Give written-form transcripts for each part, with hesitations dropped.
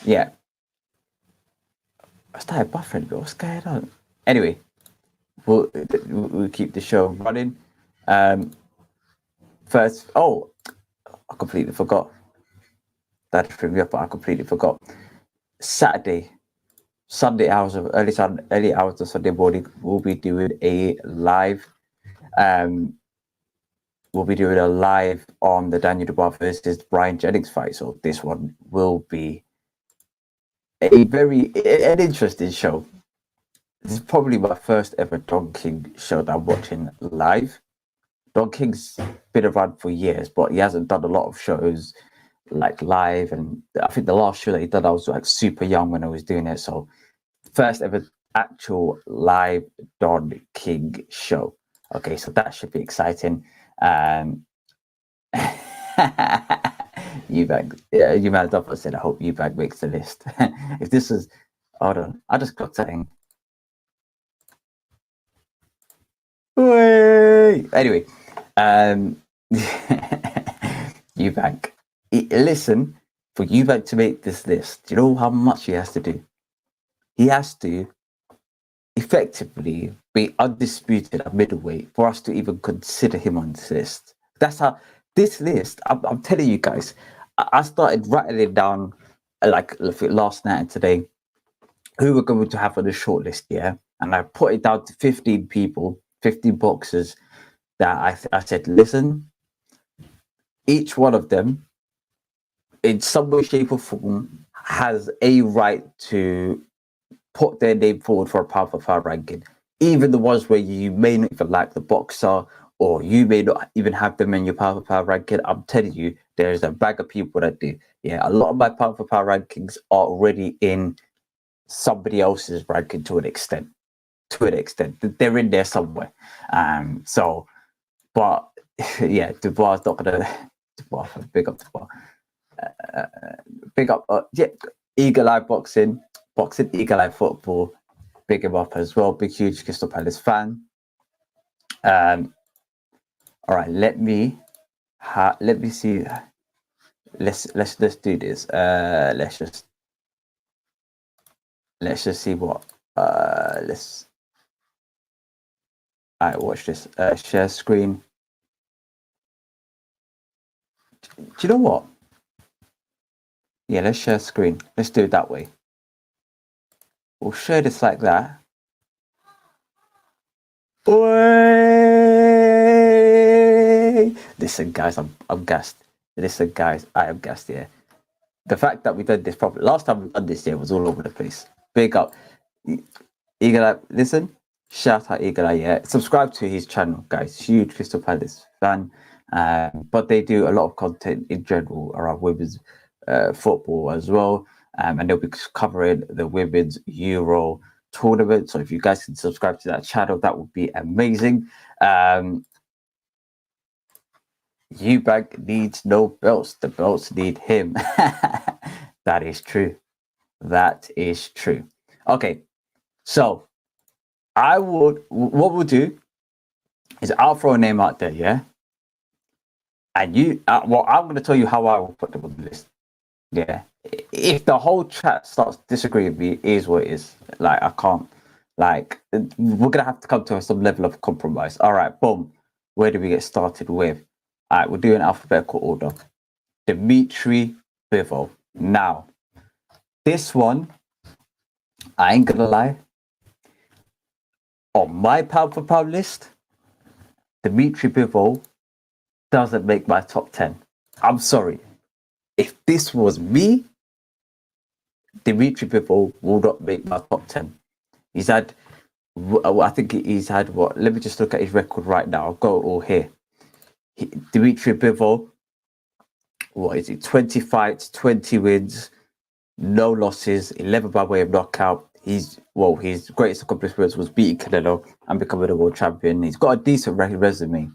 Yeah. I started buffering, but what's going on? Anyway, we'll keep the show running. First, oh, I completely forgot. That threw me up, but I completely forgot. Saturday, Sunday hours of early hours of Sunday morning, we'll be doing a live. Um, we'll be doing a live on the Daniel Dubois versus Brian Jennings fight. So this one will be an interesting show. This is probably my first ever Don King show that I'm watching live. Don King's been around for years, but he hasn't done a lot of shows like live. And I think the last show that he did, I was like super young when I was doing it. So first ever actual live Don King show. Okay, so that should be exciting. Eubank, yeah, you man up said, I hope Eubank makes the list. If this is, hold on, I just got saying. Anyway, Eubank, listen, for Eubank to make this list, do you know how much he has to do? He has to effectively be undisputed at middleweight for us to even consider him on this list. That's how this list, I'm telling you guys, I started rattling down like last night and today who we're going to have on the short list, yeah? And I put it down to 15 people, 15 boxers that I said, listen, each one of them in some way, shape, or form has a right to put their name forward for a pound for pound ranking. Even the ones where you may not even like the boxer or you may not even have them in your pound for pound ranking. I'm telling you, there's a bag of people that do. Yeah, a lot of my pound for pound rankings are already in somebody else's ranking to an extent. To an extent, they're in there somewhere. So, but yeah, Dubois is not gonna. Dubois, big up Dubois. Big up, yeah, Eagle Eye Boxing, Eagle Eye Football, big him up as well. Big, huge Crystal Palace fan. All right, let me see. Let's do this. Let's just see what. Let's. All right, watch this. Share screen. Do you know what? Yeah, let's share screen. Let's do it that way. We'll share this like that. Listen, guys, I'm gassed. Listen, guys, I am gassed. Yeah, the fact that we did this properly. Last time we done this, yeah, was all over the place. Big up, Eagle Eye. Listen, shout out Eagle Eye. Yeah, subscribe to his channel, guys. Huge Crystal Palace fan. But they do a lot of content in general around women's football as well. And they'll be covering the women's Euro tournament. So if you guys can subscribe to that channel, that would be amazing. Eubank needs no belts. The belts need him. That is true. That is true. Okay, so what we'll do is I'll throw a name out there, yeah? And well, I'm going to tell you how I will put them on the list. Yeah. If the whole chat starts disagreeing with me, it is what it is. Like, I can't, like, we're going to have to come to some level of compromise. All right, boom. Where do we get started with? All right, we'll do an alphabetical order. Dimitri Bivol. Now, this one, I ain't going to lie. On my pound for pound list, Dimitri Bivol doesn't make my top 10. I'm sorry. If this was me, Dimitri Bivol will not make my top 10. He's had, I think he's had what? Let me just look at his record right now. I'll go all here. Dimitri Bivol, what is it? 20 fights, 20 wins, no losses, 11 by way of knockout. His greatest accomplishments was beating Canelo and becoming a world champion. He's got a decent resume.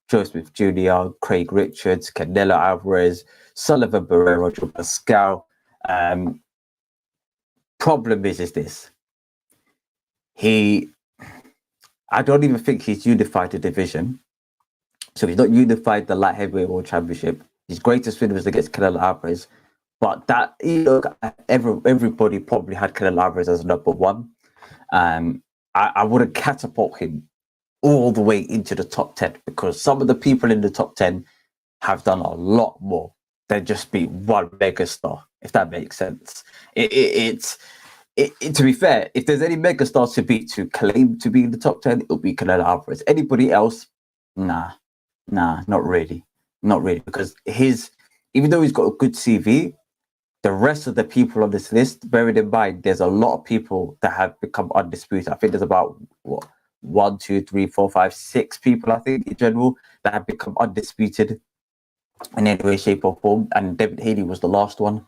Joe Smith Jr., Craig Richards, Canelo Alvarez, Sullivan Barrera, Joe Pascal. Problem is this. I don't even think he's unified the division. So he's not unified the light heavyweight world championship. His greatest win was against Canelo Alvarez, But that, you know, everybody probably had Canelo Alvarez as number one. I wouldn't catapult him all the way into the top 10 because some of the people in the top 10 have done a lot more than just be one megastar, if that makes sense. To be fair, if there's any megastars to beat to claim to be in the top 10, it'll be Canelo Alvarez. Anybody else, nah, not really. Not really, because even though he's got a good CV, the rest of the people on this list, bearing in mind, there's a lot of people that have become undisputed. I think there's about what 1, 2, 3, 4, 5, 6 people, I think, in general, that have become undisputed in any way, shape, or form. And David Haley was the last one.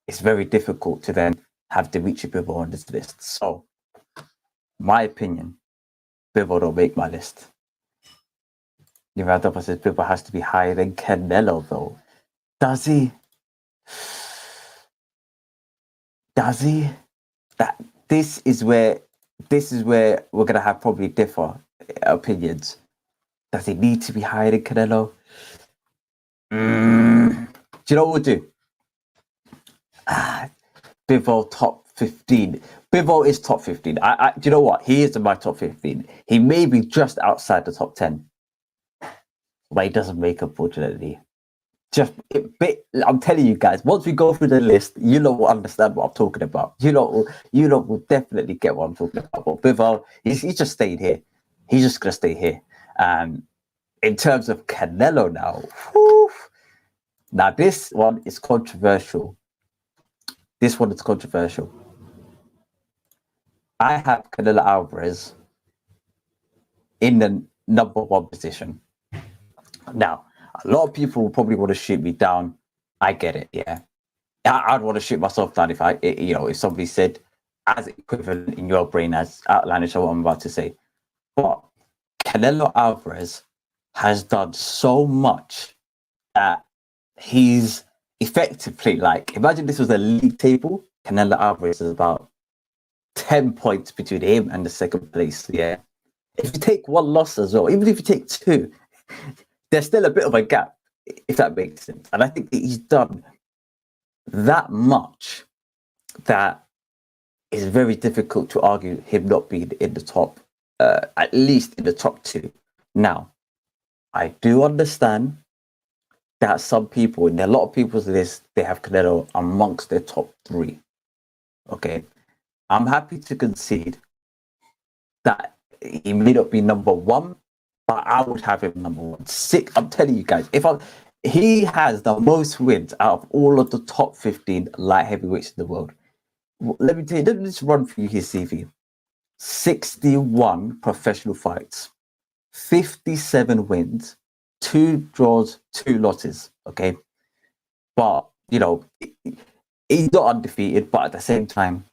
It's very difficult to then have Dimitri Bivol on this list. So, my opinion, Bivol don't make my list. Nevada says Bivol has to be higher than Canelo, though. Does he? Does he? This is where we're gonna have probably different opinions. Does he need to be higher than Canelo? Do you know what we'll do? Bivol top 15. Bivol is top 15. Do you know what? He is in my top 15. He may be just outside the top 10, but he doesn't make, unfortunately. I'm telling you guys, once we go through the list, you lot will understand what I'm talking about. You lot will definitely get what I'm talking about. But Bivol, he's just staying here. He's just gonna stay here. In terms of Canelo now, now this one is controversial. I have Canelo Alvarez in the number one position. Now, a lot of people will probably want to shoot me down. I get it, yeah. I'd want to shoot myself down if somebody said as equivalent in your brain as outlandish what I'm about to say. But Canelo Alvarez has done so much that he's effectively, like, imagine this was a league table. Canelo Alvarez is about 10 points between him and the second place, yeah. If you take one loss as well, even if you take two, there's still a bit of a gap, if that makes sense. And I think that he's done that much that it's very difficult to argue him not being in the top, at least in the top 2. Now, I do understand that some people, in a lot of people's list, they have Canelo amongst their top 3. Okay. I'm happy to concede that he may not be number 1, but I would have him number 1. I'm telling you guys, he has the most wins out of all of the top 15 light heavyweights in the world. Let me just run through his CV. 61 professional fights, 57 wins, 2 draws, 2 losses. Okay. But, he's not undefeated, but at the same time,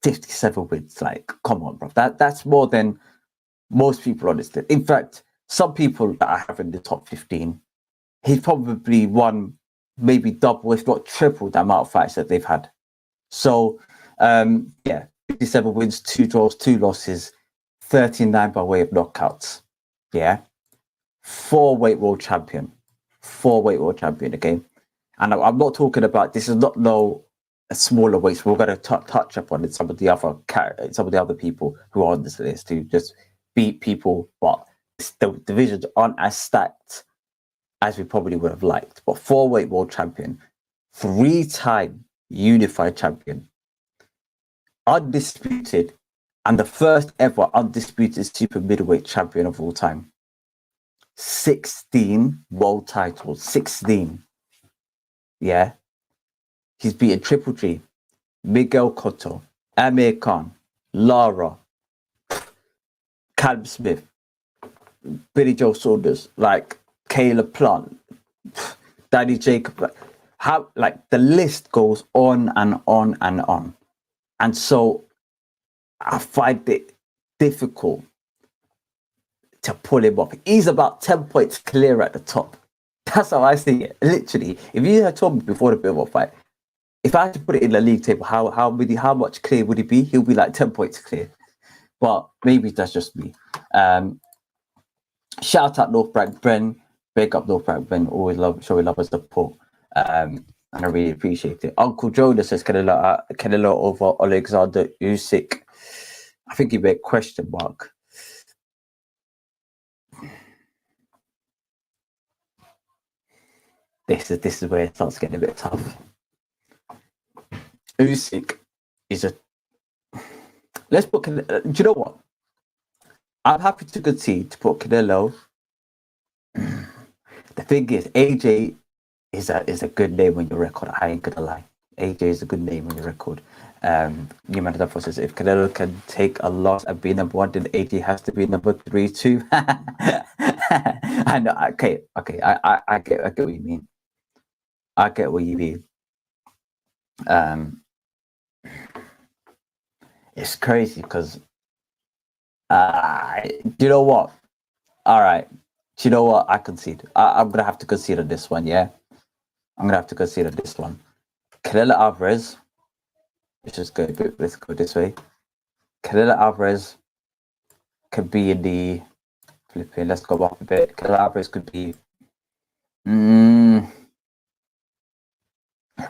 57 wins. Like, come on, bro. That's more than most people on this list. In fact, some people that I have in the top 15, he's probably won maybe double, if not triple, the amount of fights that they've had. So, 57 wins, 2 draws, 2 losses, 39 by way of knockouts. Yeah. 4-weight world champion. 4-weight world champion, okay? And I'm not talking about, this is not a smaller weights. We're going to touch upon some of the other people who are on this list who just beat people, but the divisions aren't as stacked as we probably would have liked. But 4-weight world champion, 3-time unified champion, undisputed, and the first ever undisputed super middleweight champion of all time. 16 world titles. 16. Yeah. He's beaten Triple G, Miguel Cotto, Amir Khan, Lara, Callum Smith, Billy Joe Saunders, like Caleb Plant, Danny Jacob. The list goes on and on and on. And so I find it difficult to pull him off. He's about 10 points clear at the top. That's how I see it. Literally, if you had told me before the Bivol fight, if I had to put it in the league table, how much clear would he be? He'll be like 10 points clear. But maybe that's just me. Shout out North Bank Bren. Big up North Bank Bren. Always showing love and support. and I really appreciate it. Uncle Jonas says Canelo over Alexander Usyk. I think he made question mark. This is where it starts getting a bit tough. Usyk is a. Let's put. Do you know what? I'm happy to concede to put Canelo. The thing is, AJ is a good name on your record. I ain't gonna lie. AJ is a good name on your record. Human says if Canelo can take a loss and be number one, then AJ has to be number 3 too. I know. Okay. I get what you mean. I get what you mean. It's crazy because do you know what? All right. Do you know what? I concede. I'm gonna have to concede on this one. Yeah, I'm gonna have to concede on this one. Canelo Alvarez. Let's just go. Let's go this way. Canelo Alvarez could be in the flipping. Let's go up a bit. Canelo Alvarez could be.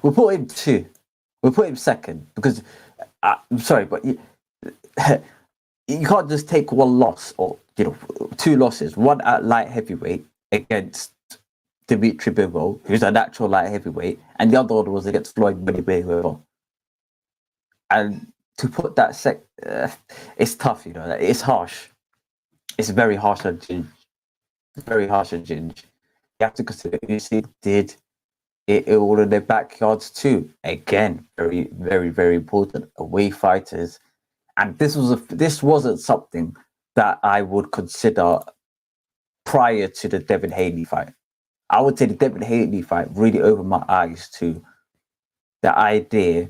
We'll put him 2. We'll put him 2nd because I'm sorry, but you can't just take one loss or 2 losses. One at light heavyweight against Dimitri Bivol, who's a natural light heavyweight, and the other one was against Floyd Mayweather. And to put that it's tough, it's harsh. It's very harsh on Ginge. Very harsh on Ginge. You have to consider Usyk did it all in their backyards too. Again, very, very, very important. Away fighters. And this wasn't something that I would consider prior to the Devin Haney fight. I would say the Devin Haney fight really opened my eyes to the idea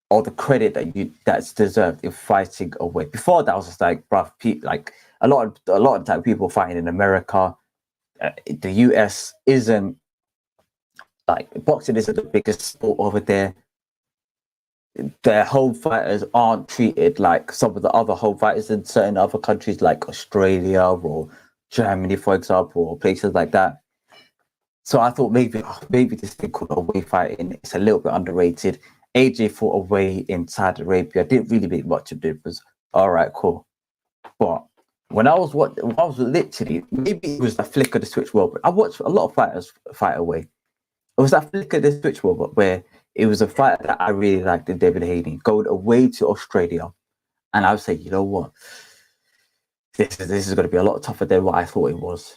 or the credit that's deserved in fighting away. Before that, I was just like, bruv, like a lot of time people fighting in America. The US isn't like boxing isn't the biggest sport over there. Their home fighters aren't treated like some of the other home fighters in certain other countries like Australia or Germany, for example, or places like that. So I thought maybe this thing called away fighting is a little bit underrated. AJ fought away in Saudi Arabia. Didn't really make much of a difference. All right, cool. But when I was literally, maybe it was a flick of the switch world, but I watched a lot of fighters fight away. It was that flick of the switch world where it was a fight that I really liked in David Haney, going away to Australia. And I would say, you know what? This is going to be a lot tougher than what I thought it was.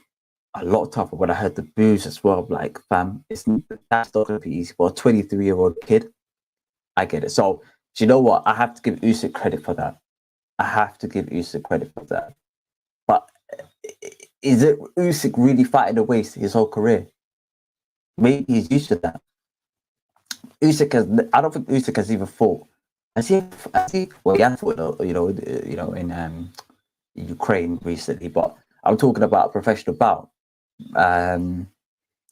A lot tougher. When I heard the boos as well, I'm like, fam, that's not going to be easy for a 23-year-old kid. I get it. So, do you know what? I have to give Usyk credit for that. But is it Usyk really fighting away his whole career? Maybe he's used to that. I don't think Usyk has even fought. Has he? Well, he has fought, in Ukraine recently. But I'm talking about a professional bout.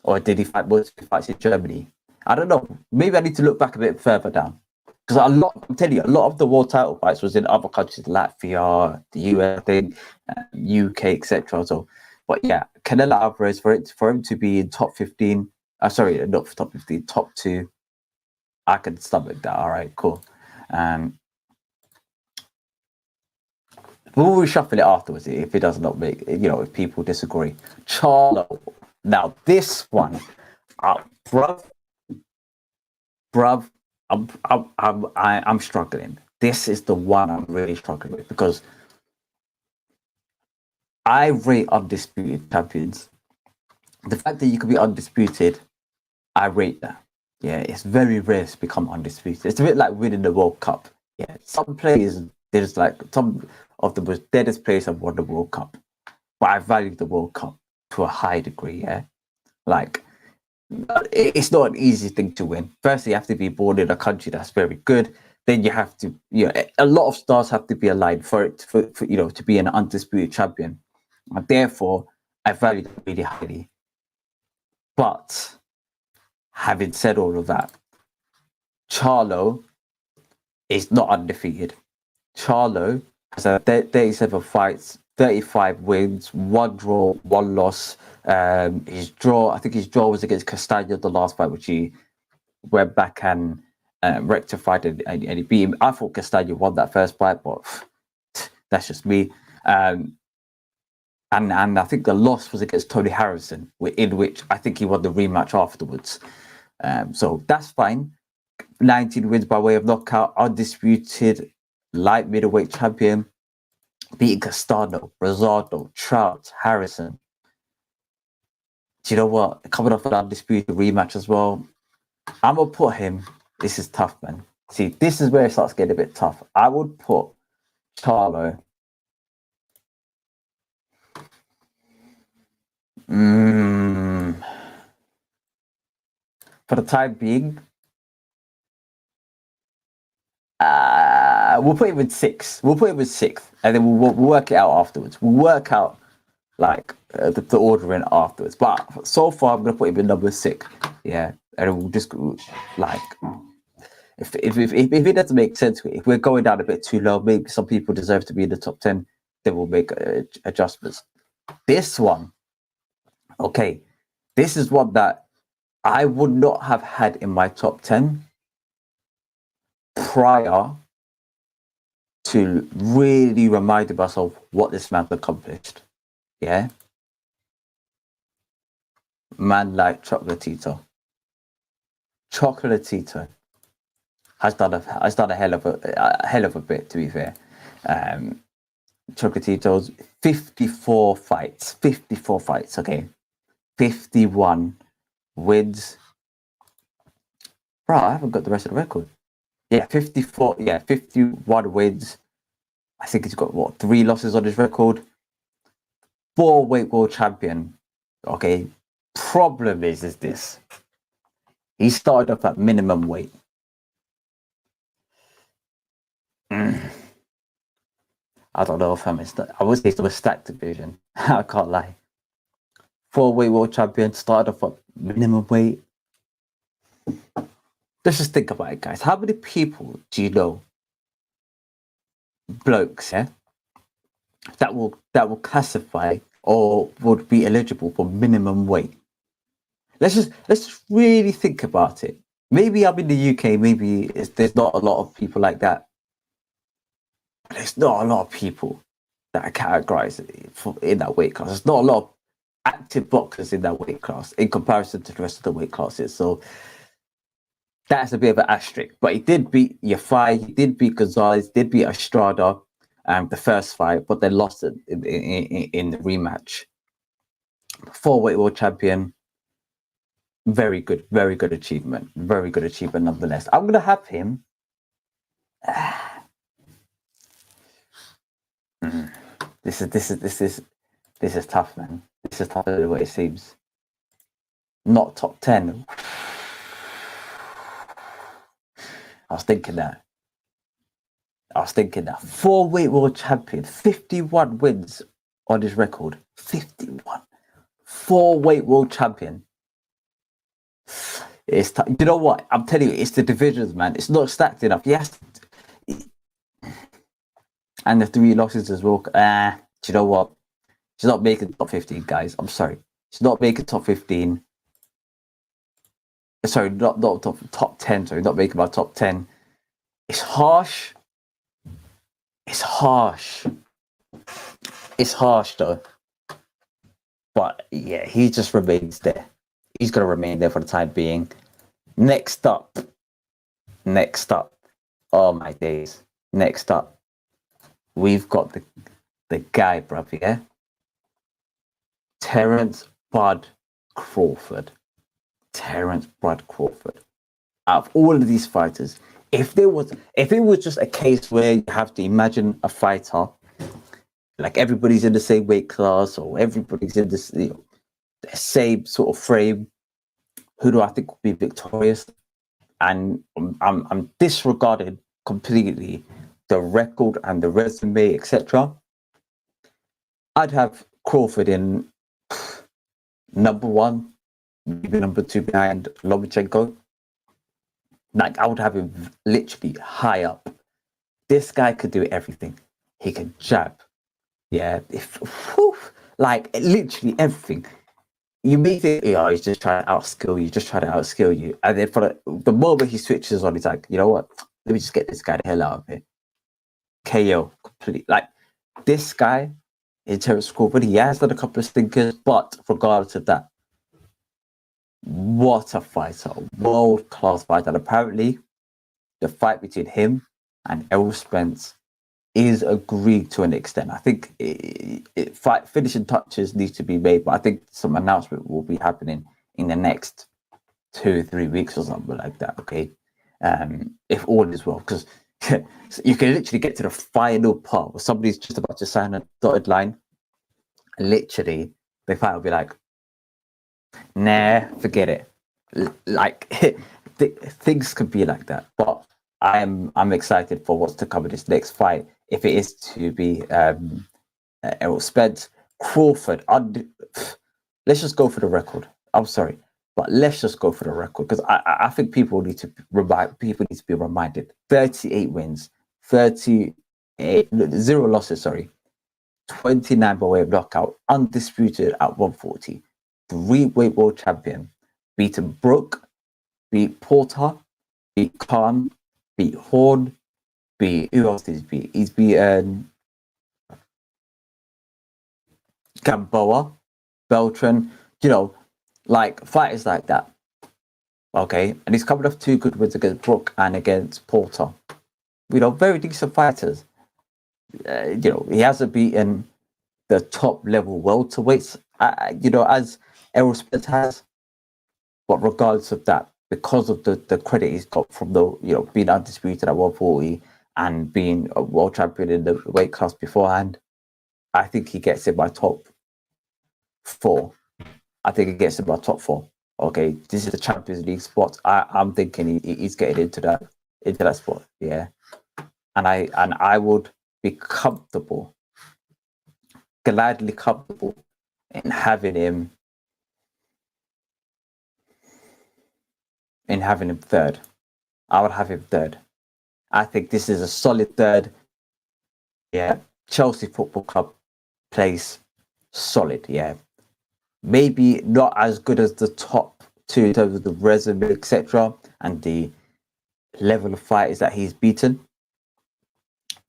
Or did he fight most fights in Germany? I don't know. Maybe I need to look back a bit further down. Because I'm telling you, a lot of the world title fights was in other countries, Latvia, the US, UK, etc. So, but yeah, Canelo Alvarez for him to be in top 15. Sorry, not top 15, top 2. I can stomach that. All right, cool. We'll reshuffle it afterwards if it does not make, if people disagree. Charlo. Now this one, bruv, I'm struggling. This is the one I'm really struggling with because I rate undisputed champions. The fact that you can be undisputed, I rate that. Yeah, it's very rare to become undisputed. It's a bit like winning the World Cup. Yeah, some players, there's like some of the most deadest players have won the World Cup, but I value the World Cup to a high degree. Yeah, like it's not an easy thing to win. First, you have to be born in a country that's very good. Then you have to, a lot of stars have to be aligned for to be an undisputed champion. And therefore, I value that really highly. But having said all of that, Charlo is not undefeated. Charlo has 37 fights, 35 wins, 1 draw, 1 loss. I think his draw was against Castaño, the last fight, which he went back and rectified and he beat him. I thought Castagna won that first fight, but that's just me. And I think the loss was against Tony Harrison, in which I think he won the rematch afterwards. So that's fine. 19 wins by way of knockout, undisputed light middleweight champion, beating Castano, Rosado, Trout, Harrison. Do you know what? Coming off an undisputed rematch as well. I'm going to put him. This is tough, man. See, this is where it starts getting a bit tough. I would put Charlo. For the time being, we'll put him in 6. We'll put him in 6th, and then we'll work it out afterwards. We'll work out like the ordering afterwards. But so far, I'm gonna put him in number 6. Yeah, and we'll just like if it doesn't make sense, if we're going down a bit too low, maybe some people deserve to be in the top 10. Then we'll make adjustments. This one, okay, this is one that I would not have had in my top 10 prior to really reminding myself what this man accomplished. Yeah. Man like Chocolatito. Chocolatito has done a hell of a bit, to be fair. Chocolatito's 54 fights, okay. 51 wins. Bro, I haven't got the rest of the record. Yeah, 54. Yeah, 51 wins. I think he's got 3 losses on his record. 4-weight world champion. Okay. Problem is this. He started off at minimum weight. I don't know if I would say it's a stacked division. I can't lie. 4-weight world champion, started off at minimum weight. Let's just think about it, guys. How many people do you know, blokes, yeah, that will classify or would be eligible for minimum weight? Let's just really think about it. Maybe I'm in the UK. Maybe there's not a lot of people like that. But there's not a lot of people that are categorized in that weight class. There's not a lot of active boxers in that weight class in comparison to the rest of the weight classes. So that's a bit of an asterisk. But he did beat Yafai, he did beat Gonzalez, did beat Estrada the first fight, but they lost it in the rematch. 4-weight world champion. Very good achievement. Very good achievement nonetheless. I'm gonna have him. This is tough, man. This is tougher than what it seems. Not top 10. I was thinking that. 4-weight world champion, 51 wins on his record. 51. 4-weight world champion. It's you know what? I'm telling you, it's the divisions, man. It's not stacked enough. Yes. And the 3 losses as well. Do you know what? She's not making top 15, guys. I'm sorry. She's not making top 15. Sorry, not top 10. Sorry, not making my top 10. It's harsh. It's harsh though. But yeah, he just remains there. He's going to remain there for the time being. Next up. Oh my days. Next up. We've got the guy, bruv, yeah? Terence Bud Crawford. Out of all of these fighters, if it was just a case where you have to imagine a fighter, like everybody's in the same weight class or everybody's in this, the same sort of frame, who do I think will be victorious? And I'm disregarding completely the record and the resume, etc. I'd have Crawford in number 1, maybe number 2 behind Lomachenko. Like, I would have him literally high up. This guy could do everything. He can jab. Yeah. Like, literally everything. you may think, he's just trying to outskill you, just trying to outskill you. And then for the moment he switches on, he's like, you know what? Let me just get this guy the hell out of here. KO completely. Like this guy in Terrence Crawford, he has done a couple of stinkers, but regardless of that, what a fighter, world class fighter. And apparently, the fight between him and Errol Spence is agreed to an extent. I think finishing touches need to be made, but I think some announcement will be happening in the next 2-3 weeks or something like that. Okay, if all is well, because you can literally get to the final part where somebody's just about to sign a dotted line. Literally, the fight will be like, nah, forget it. Like things could be like that, but I'm excited for what's to come in this next fight. If it is to be Errol Spence, Crawford, let's just go for the record. I'm sorry, but let's just go for the record because I think people need to be reminded. 38 wins, 38 0 losses. Sorry, 29 by way of knockout, undisputed at 140. 3-weight world champion, beaten Brook, beat Porter, beat Khan, beat Horn, beat who else did he beat? He's beaten Gamboa, Beltran, like fighters like that. Okay, and he's coming off 2 good wins against Brook and against Porter. Very decent fighters. He hasn't beaten the top level welterweights, as Errol Spence has. But regardless of that, because of the credit he's got from the being undisputed at 140 and being a world champion in the weight class beforehand, I think he gets in my top 4. I think he gets in my top 4. Okay, this is the Champions League spot. I'm thinking he's getting into that spot. Yeah, and I would be gladly comfortable in having him third. I would have him third. I think this is a solid third. Yeah, Chelsea Football Club plays solid. Yeah, maybe not as good as the top 2 in terms of the resume, etc., and the level of fighters that he's beaten.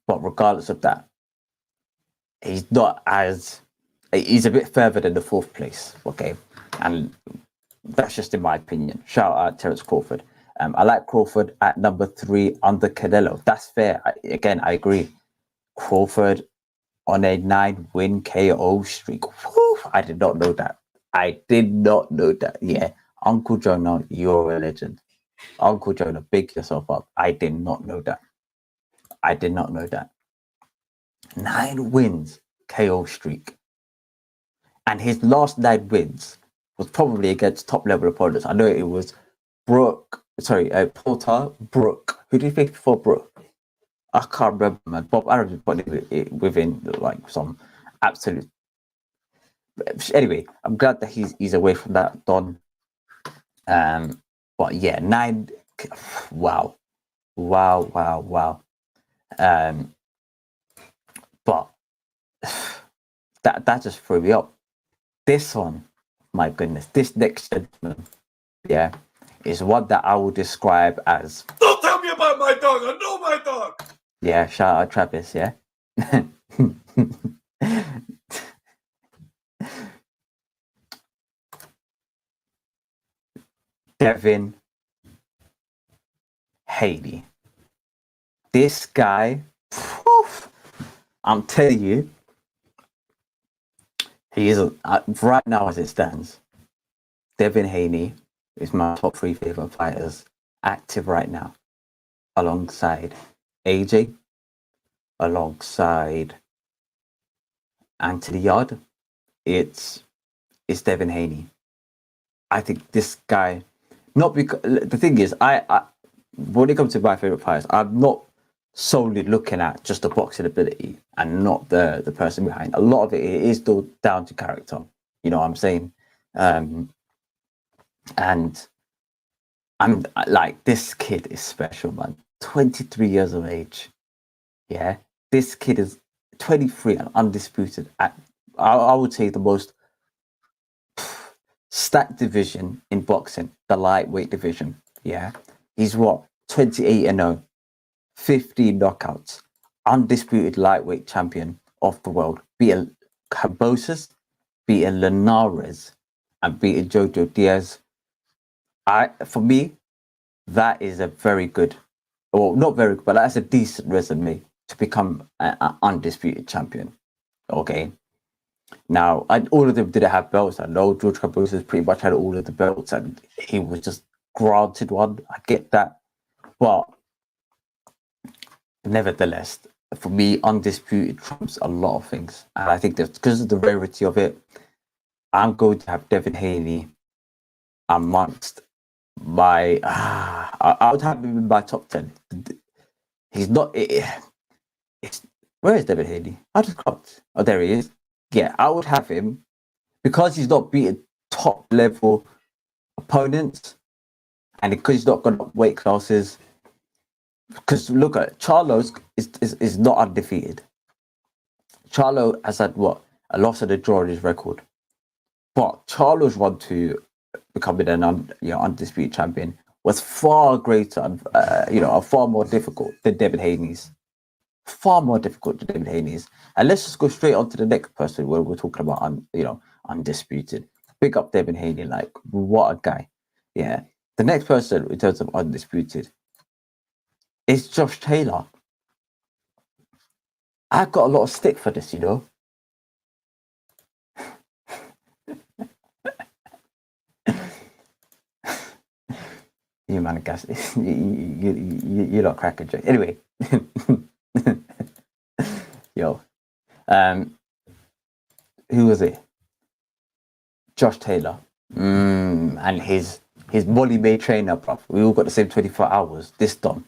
But regardless of that, he's a bit further than the 4th place. Okay, and that's just in my opinion. Shout out Terrence Crawford. I like Crawford at number 3 under Canelo. That's fair. I agree. Crawford on a 9-win KO streak. Whew, I did not know that. Yeah. Uncle Jonah, you're a legend. Uncle Jonah, big yourself up. I did not know that. 9 wins KO streak. And his last 9 wins was probably against top level opponents. I know it was Porter, Brook. Who do you think before Brook? I can't remember, man. Bob Arum put it within like some absolute. Anyway, I'm glad that he's away from that, Don. But yeah, 9. Wow. But that just threw me up. This one, my goodness, this next gentleman, yeah, is one that I will describe as. Don't tell me about my dog. I know my dog. Yeah, shout out Travis. Yeah. Devin Haney. This guy, I'm telling you, he is right now as it stands. Devin Haney is my top 3 favorite fighters active right now, alongside AJ, alongside Anthony Yard. It's Devin Haney. I think this guy, not because the thing is, I when it comes to my favorite fighters, I'm not solely looking at just the boxing ability and not the person behind. A lot of it is still down to character. You know what I'm saying? And I'm like, this kid is special, man. 23 years of age. Yeah, this kid is 23 and undisputed at, I would say, the most stat division in boxing, the lightweight division. Yeah, he's what 28-0, 15 knockouts, undisputed lightweight champion of the world. Beating Cambosos, beating Linares, and beating Jojo Diaz. For me, that is a very good, well, not very good, but that's a decent resume to become an undisputed champion. Okay. Now, all of them didn't have belts. I know George Cambosos pretty much had all of the belts, and he was just granted one. I get that, but nevertheless, for me, undisputed trumps a lot of things, and I think that because of the rarity of it, I'm going to have Devin Haney amongst my. I would have him in my top 10. He's not. Where is Devin Haney? I just clocked. Oh, there he is. Yeah, I would have him because he's not beating top level opponents, and because he's not gone up weight classes. Because look at Charlo's is not undefeated. Charlo has had what, a loss and a draw in his record, but Charlo's run to becoming an undisputed champion was far greater and far more difficult than Devin Haney's. Far more difficult than Devin Haney's. And let's just go straight on to the next person where we're talking about undisputed. Big up Devin Haney, like what a guy. Yeah. The next person in terms of undisputed is Josh Taylor. I got a lot of stick for this, you man, guys, you're not cracking joke. Anyway, yo, who was it? Josh Taylor, and his Molly May trainer, bruv. We all got the same 24 hours. This done.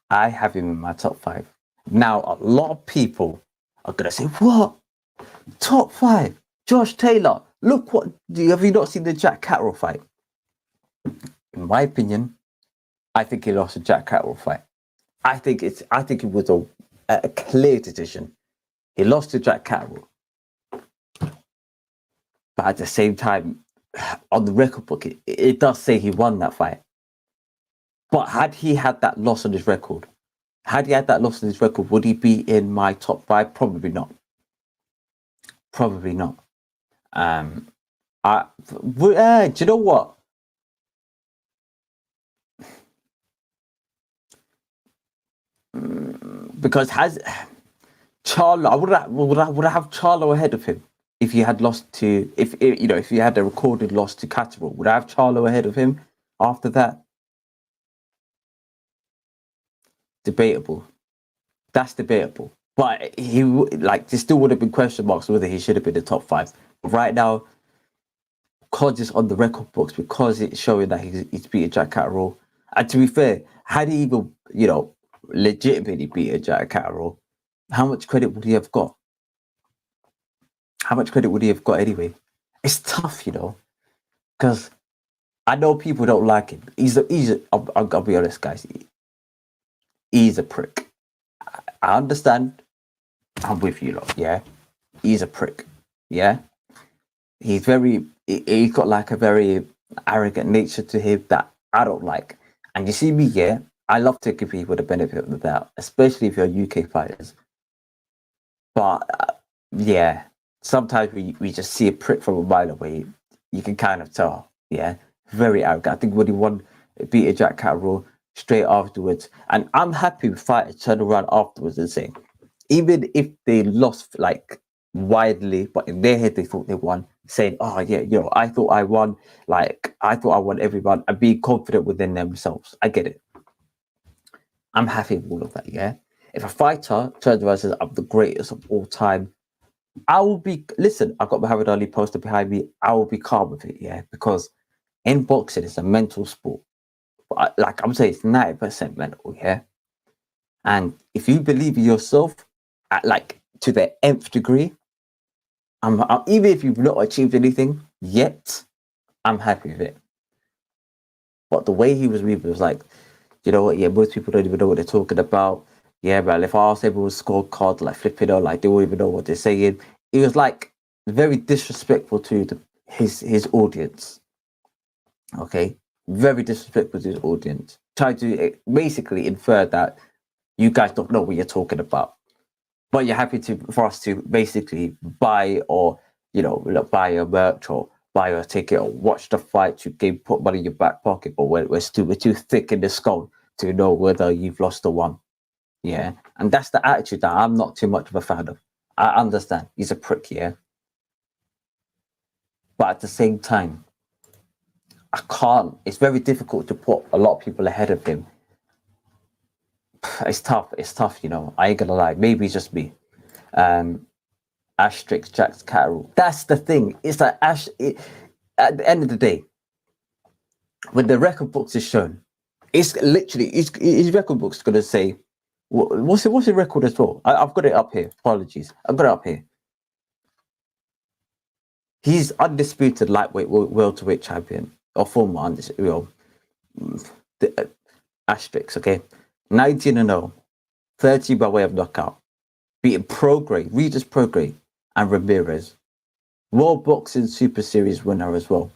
I have him in my top 5. Now, a lot of people are gonna say, "What? Top 5? Josh Taylor? Look what? Have you not seen the Jack Catterall fight?" In my opinion, I think he lost the Jack Catterall fight. I think it was a clear decision. He lost to Jack Catterall, but at the same time, on the record book, it does say he won that fight. But had he had that loss on his record, would he be in my top 5? Probably not. Probably not. Do you know what? Because Charlo, would I have Charlo ahead of him if he had lost to if he had a recorded loss to Catterall? Would I have Charlo ahead of him after that? Debatable. That's debatable. But there still would have been question marks whether he should have been in the top 5. But right now, because it's on the record books, because it's showing that he's beaten Jack Catterall, and to be fair, had he even legitimately beaten Jack Catterall, how much credit would he have got? How much credit would he have got anyway? It's tough, because I know people don't like him. I'll be honest, guys. He's a prick. I understand. I'm with you lot, yeah? He's a prick, yeah? He's got like a very arrogant nature to him that I don't like. And you see me, yeah? I love to give people the benefit of the doubt, especially if you're UK fighters. But, yeah, sometimes we just see a prick from a mile away. You can kind of tell, yeah? Very arrogant. I think when he beat Jack Catterall straight afterwards, and I'm happy with fighters turn around afterwards and say, even if they lost like widely, but in their head they thought they won, saying, "Oh yeah, I thought I won. Like I thought I won every round," and being confident within themselves. I get it. I'm happy with all of that. Yeah. If a fighter turns around and says, "I'm the greatest of all time," I will be. Listen, I've got Muhammad Ali poster behind me. I will be calm with it. Yeah, because in boxing, it's a mental sport. Like I'm saying, it's 90% mental, yeah. And if you believe in yourself, to the nth degree, even if you've not achieved anything yet, I'm happy with it. But the way he was moving was like, you know what? Yeah, most people don't even know what they're talking about. Yeah, man. If I ask everyone's scorecard, like flipping out, like they won't even know what they're saying. he was like very disrespectful to his audience. Okay, very disrespectful to his audience. Trying to basically infer that you guys don't know what you're talking about, but you're happy for us to basically buy or buy a merch or buy a ticket or watch the fight. You can put money in your back pocket, but we're too thick in the skull to know whether you've lost or won. Yeah, and that's the attitude that I'm not too much of a fan of. I understand he's a prick, yeah, but at the same time, I can't. It's very difficult to put a lot of people ahead of him. It's tough. It's tough, I ain't gonna lie. Maybe it's just me. Asterisk Jack's Carroll. That's the thing. It's like at the end of the day, when the record books is shown, it's literally his record book's gonna say, what's the record as well? I've got it up here. Apologies, I've got it up here. He's undisputed lightweight welterweight champion or former undisputed. Asterisk, okay, 19-0, 30 by way of knockout, beating Regis Prograis, and Ramirez. World Boxing Super Series winner as well.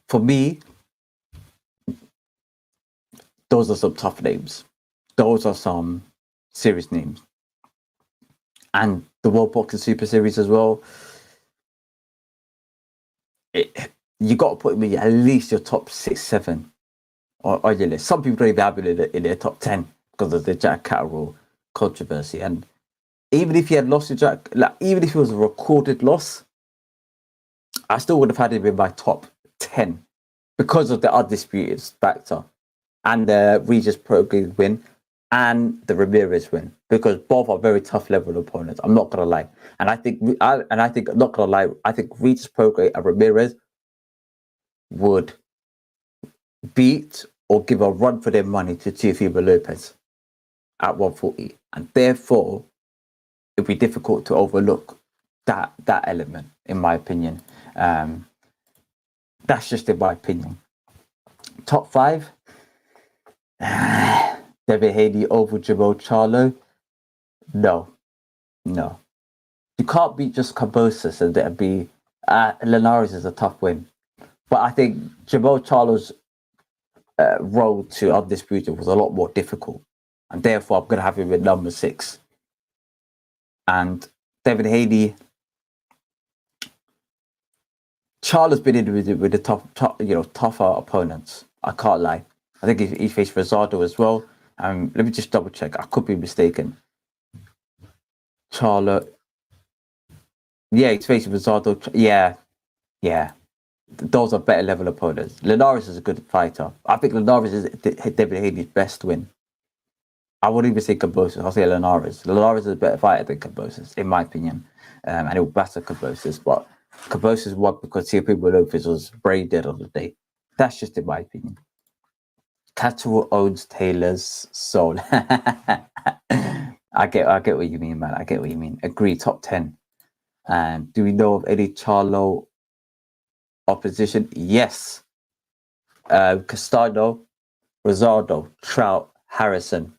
For me, those are some tough names. Those are some serious names. And the World Boxing Super Series as well. You got to put me at least your top 6, 7 on your list. Some people don't even have it in their top 10 because of the Jack Catterall controversy. And even if he had lost to Jack, even if it was a recorded loss, I still would have had him in my top 10 because of the undisputed factor and the Regis Prograis win and the Ramirez win, because both are very tough level opponents. I'm not gonna lie, and I think not gonna lie, I think Regis Prograis and Ramirez would beat or give a run for their money to Teofimo Lopez at 140, and therefore it'd be difficult to overlook that element, in my opinion. That's just in my opinion. Top 5. Devin Haney over Jermall Charlo. No. You can't beat just Kambosos and that'd be Linares is a tough win. But I think Jermall Charlo's road to undisputed was a lot more difficult. And therefore I'm gonna have him at number 6. And Devin Haney, Charlo's been in with the tougher opponents. I can't lie. I think he faced Rosado as well. Let me just double check. I could be mistaken. Charlo. Yeah, he's facing Rosado. Yeah. Those are better level opponents. Linares is a good fighter. I think Linares is Devin Haney's best win. I wouldn't even say Kambosos. I'll say Linares. Linares is a better fighter than Kambosos, in my opinion. And it will batter Kambosos. But Kambosos won because Teofimo Lopez was brain dead on the day. That's just in my opinion. Catterall owns Taylor's soul. I get what you mean, man. I get what you mean. Agree, top 10. Do we know of any Charlo opposition? Yes. Castano, Rosado, Trout, Harrison.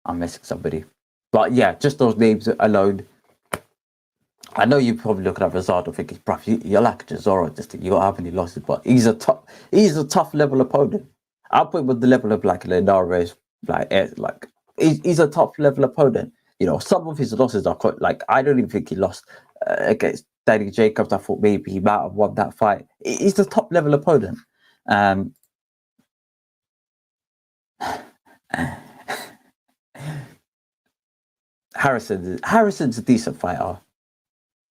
I'm missing somebody. But yeah, just those names alone. I know you're probably looking at Rosado thinking, bruv, you're like a Chisora, just you don't have any losses, but he's a tough level opponent. I'll put him with the level of like Linares, he's a top level opponent. Some of his losses are quite, like, I don't even think he lost against Danny Jacobs. I thought maybe he might have won that fight. He's a top level opponent. Harrison's a decent fighter.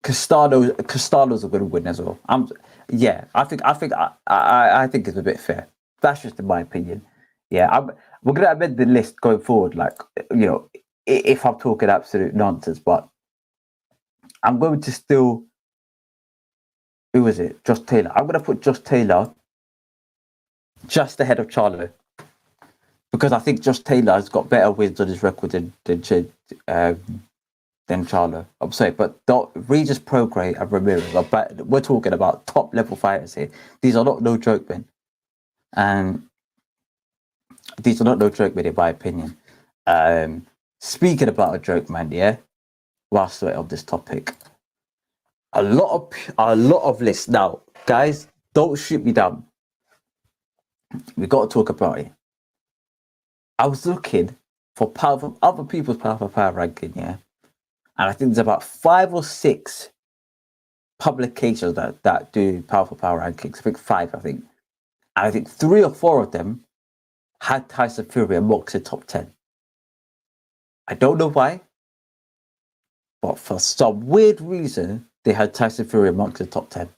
Castano's a good win as well. I think it's a bit fair. That's just in my opinion. Yeah, we're gonna amend the list going forward. Like, if I'm talking absolute nonsense, but I'm going to still. Who was it? Josh Taylor. I'm gonna put Josh Taylor just ahead of Charlo, because I think Josh Taylor has got better wins on his record than Charlo. I'm sorry, but Regis Prograis and Ramirez are better. We're talking about top level fighters here. These are not no joke men. These are not no joke men, in my opinion. Speaking about a joke man, yeah. whilst we're on this topic. A lot of lists. Now, guys, don't shoot me down. We got to talk about it. I was looking for other people's power for power ranking, yeah, and I think there's about 5 or 6 publications that do power for power rankings. I think 5. And I think 3 or 4 of them had Tyson Fury amongst the top 10. I don't know why, but for some weird reason, they had Tyson Fury amongst the top 10.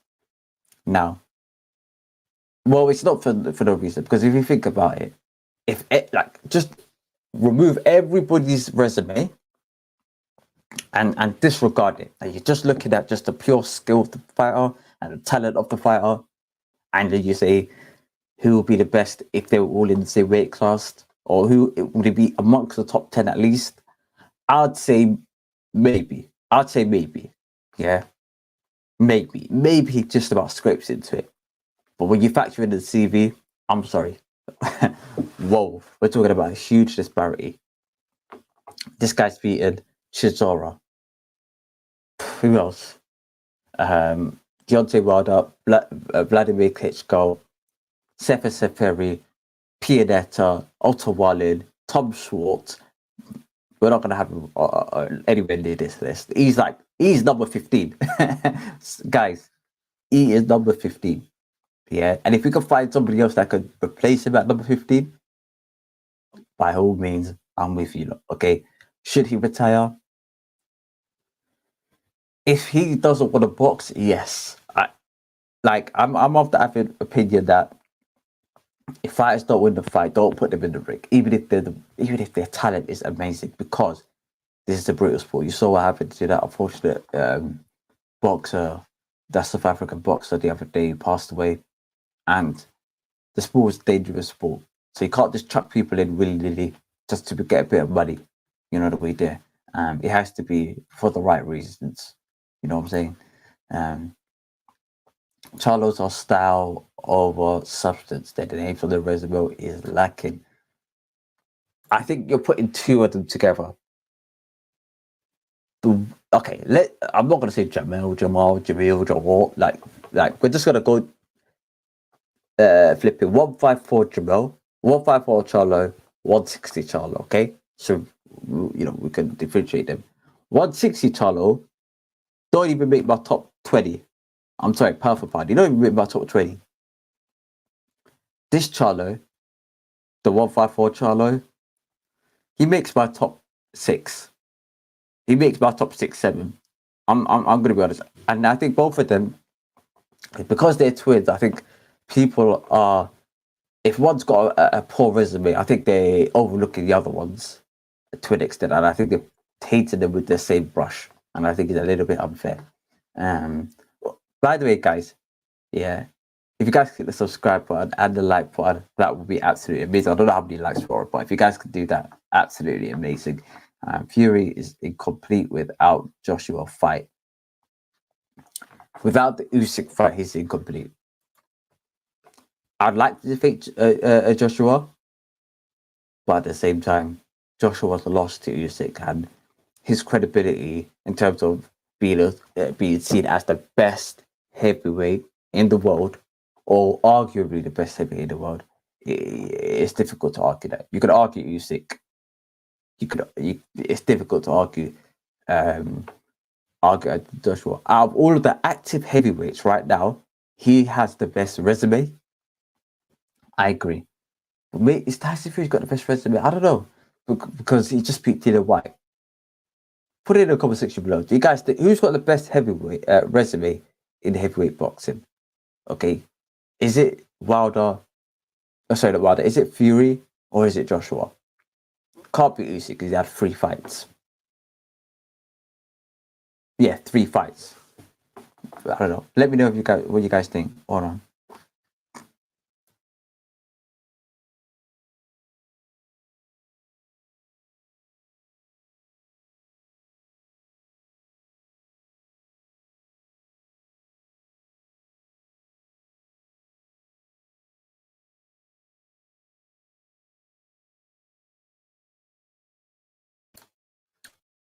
Now, well, it's not for no reason, because if you think about it, just remove everybody's resume and disregard it. Like, you're just looking at just the pure skill of the fighter and the talent of the fighter, and then you say who will be the best if they were all in the same weight class, or who would it be amongst the top 10 at least. I'd say maybe. Yeah, maybe just about scrapes into it. But when you factor in the CV, I'm sorry. Whoa, we're talking about a huge disparity. This guy's beaten Chisora. Who else? Deontay Wilder, Vladimir Klitschko, Sefer Seferi, Pianetta, Otto Wallin, Tom Schwartz. We're not going to have anywhere near this list. He's number 15. Guys, he is number 15. Yeah, and if we can find somebody else that could replace him at number 15, by all means, I'm with you. Okay, should he retire? If he doesn't want to box, yes. I'm of the opinion that if fighters don't win the fight, don't put them in the ring, even if their talent is amazing, because this is a brutal sport. You saw what happened to that unfortunate boxer, that South African boxer the other day, who passed away. And the sport is a dangerous sport. So you can't just chuck people in willy-nilly just to get a bit of money. You know the way there. It has to be for the right reasons. You know what I'm saying? Charlo's are style over substance. That the name for the resume is lacking. I think you're putting 2 of them together. I'm not gonna say Jamal, Jamil. Like we're just gonna go flipping 154 Jamel, 154 Charlo, 160 Charlo. Okay, so we can differentiate them. 160 Charlo don't even make my top 20. I'm sorry, pound for pound. You don't even make my top 20. This Charlo, the 154 Charlo, he makes my top 6. He makes my top 6, 7. I'm gonna be honest, and I think both of them, because they're twins, I think people are. If one's got a poor resume, I think they're overlooking the other ones to an extent, and I think they're painting them with the same brush, and I think it's a little bit unfair. By the way, guys, yeah, if you guys click the subscribe button and the like button, that would be absolutely amazing. I don't know how many likes for it, but if you guys could do that, absolutely amazing. Fury is incomplete without Joshua fight. Without the Usyk fight, he's incomplete. I'd like to defeat Joshua, but at the same time, Joshua's lost to Usyk, and his credibility in terms of being seen as the best heavyweight in the world, or arguably the best heavyweight in the world, it's difficult to argue that. You could argue Usyk. It's difficult to argue Joshua. Out of all of the active heavyweights right now, he has the best resume. I agree. But is Tyson Fury's got the best resume? I don't know, because he just beat Dillian White. Put it in the comment section below. Do you guys think who's got the best heavyweight resume in heavyweight boxing? Okay, is it Wilder? Oh, sorry, not Wilder. Is it Fury or is it Joshua? Can't be Usyk because he had 3 fights. Yeah, 3 fights. I don't know. Let me know what you guys think. Hold on.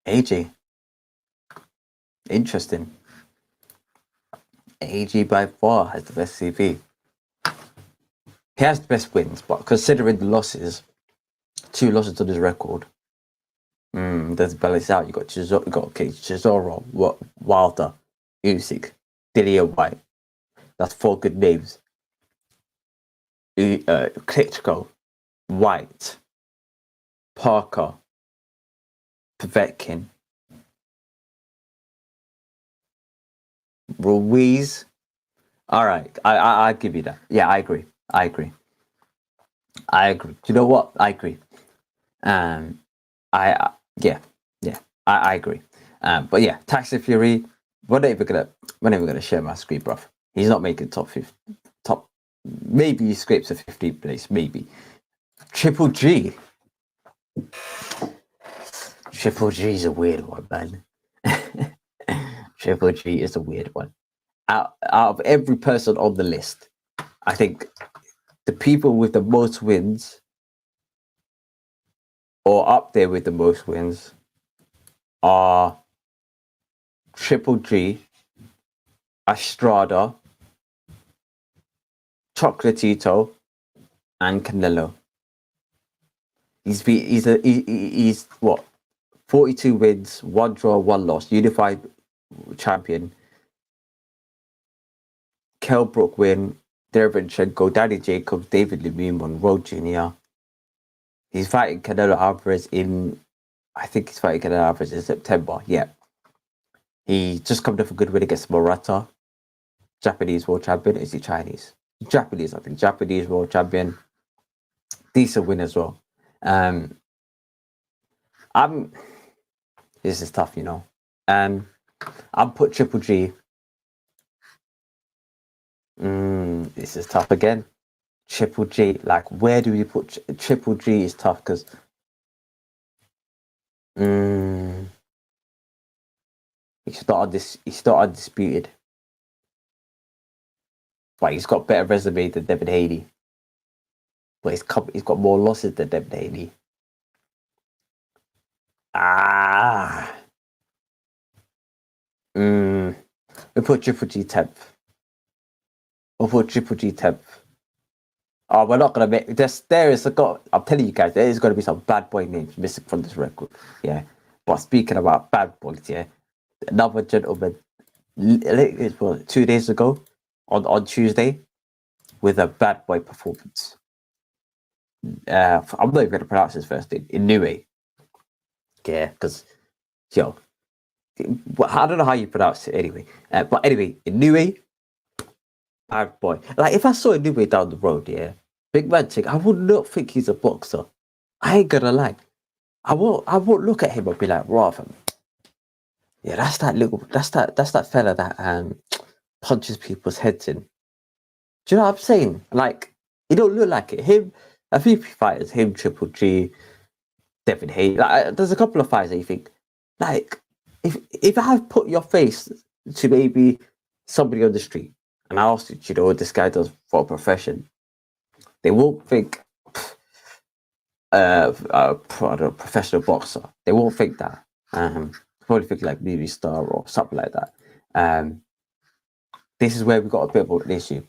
AJ. Interesting. AG by far has the best CV. He has the best wins, but considering the losses, 2 losses on his record, there's balance out. You got Chisora, Wilder, Usyk, Dillian White. That's 4 good names. Klitschko, White, Parker, Povetkin, Ruiz. All right, I give you that. Yeah, I agree. Do you know what? I agree. Yeah, I agree. But yeah, Tyson Fury. We're not even gonna share my screen, bruv. He's not making top 50. Maybe he scrapes a 15th place. Maybe. Triple G. Triple G is a weird one, man. Triple G is a weird one. Out of every person on the list, I think the people with the most wins, or up there with the most wins, are Triple G, Estrada, Chocolatito, and Canelo. He's what, 42 wins, 1 draw, 1 loss, unified champion. Kell Brook win, Derevyanchenko, Danny Jacobs, David Lemieux, Monroe Jr. He's fighting Canelo Alvarez in September. Yeah. He just come off a good win against Murata, Japanese world champion. Is he Chinese? Japanese, I think. Japanese world champion. Decent win as well. This is tough, you know. I'll put Triple G. This is tough again. Triple G, like, where do we put Triple G? Is tough because he's still undisputed, but he's got better resume than Devin Haney. But he's got more losses than Devin Haney. We put Triple G 10th. Oh, we're not gonna make this. I'm telling you guys, there is gonna be some bad boy names missing from this record. Yeah. But speaking about bad boys, yeah, another gentleman, it was 2 days ago, on Tuesday, with a bad boy performance. I'm not even gonna pronounce his first name. Inoue. Yeah, because I don't know how you pronounce it anyway. But anyway, Inoue, bad boy. Like, if I saw Inoue down the road, yeah, big man chick, I would not think he's a boxer. I ain't gonna lie. I won't look at him and be like, rather, yeah, that's that fella that punches people's heads in. Do you know what I'm saying? Like, he don't look like it. Him, a few fighters, him, Triple G, Devin Haney. Like, there's a couple of fighters that you think, like, if I have put your face to maybe somebody on the street and I asked you, you know what this guy does for a profession, they won't think a professional boxer. They won't think that. Probably think like movie star or something like that. This is where we got a bit of an issue.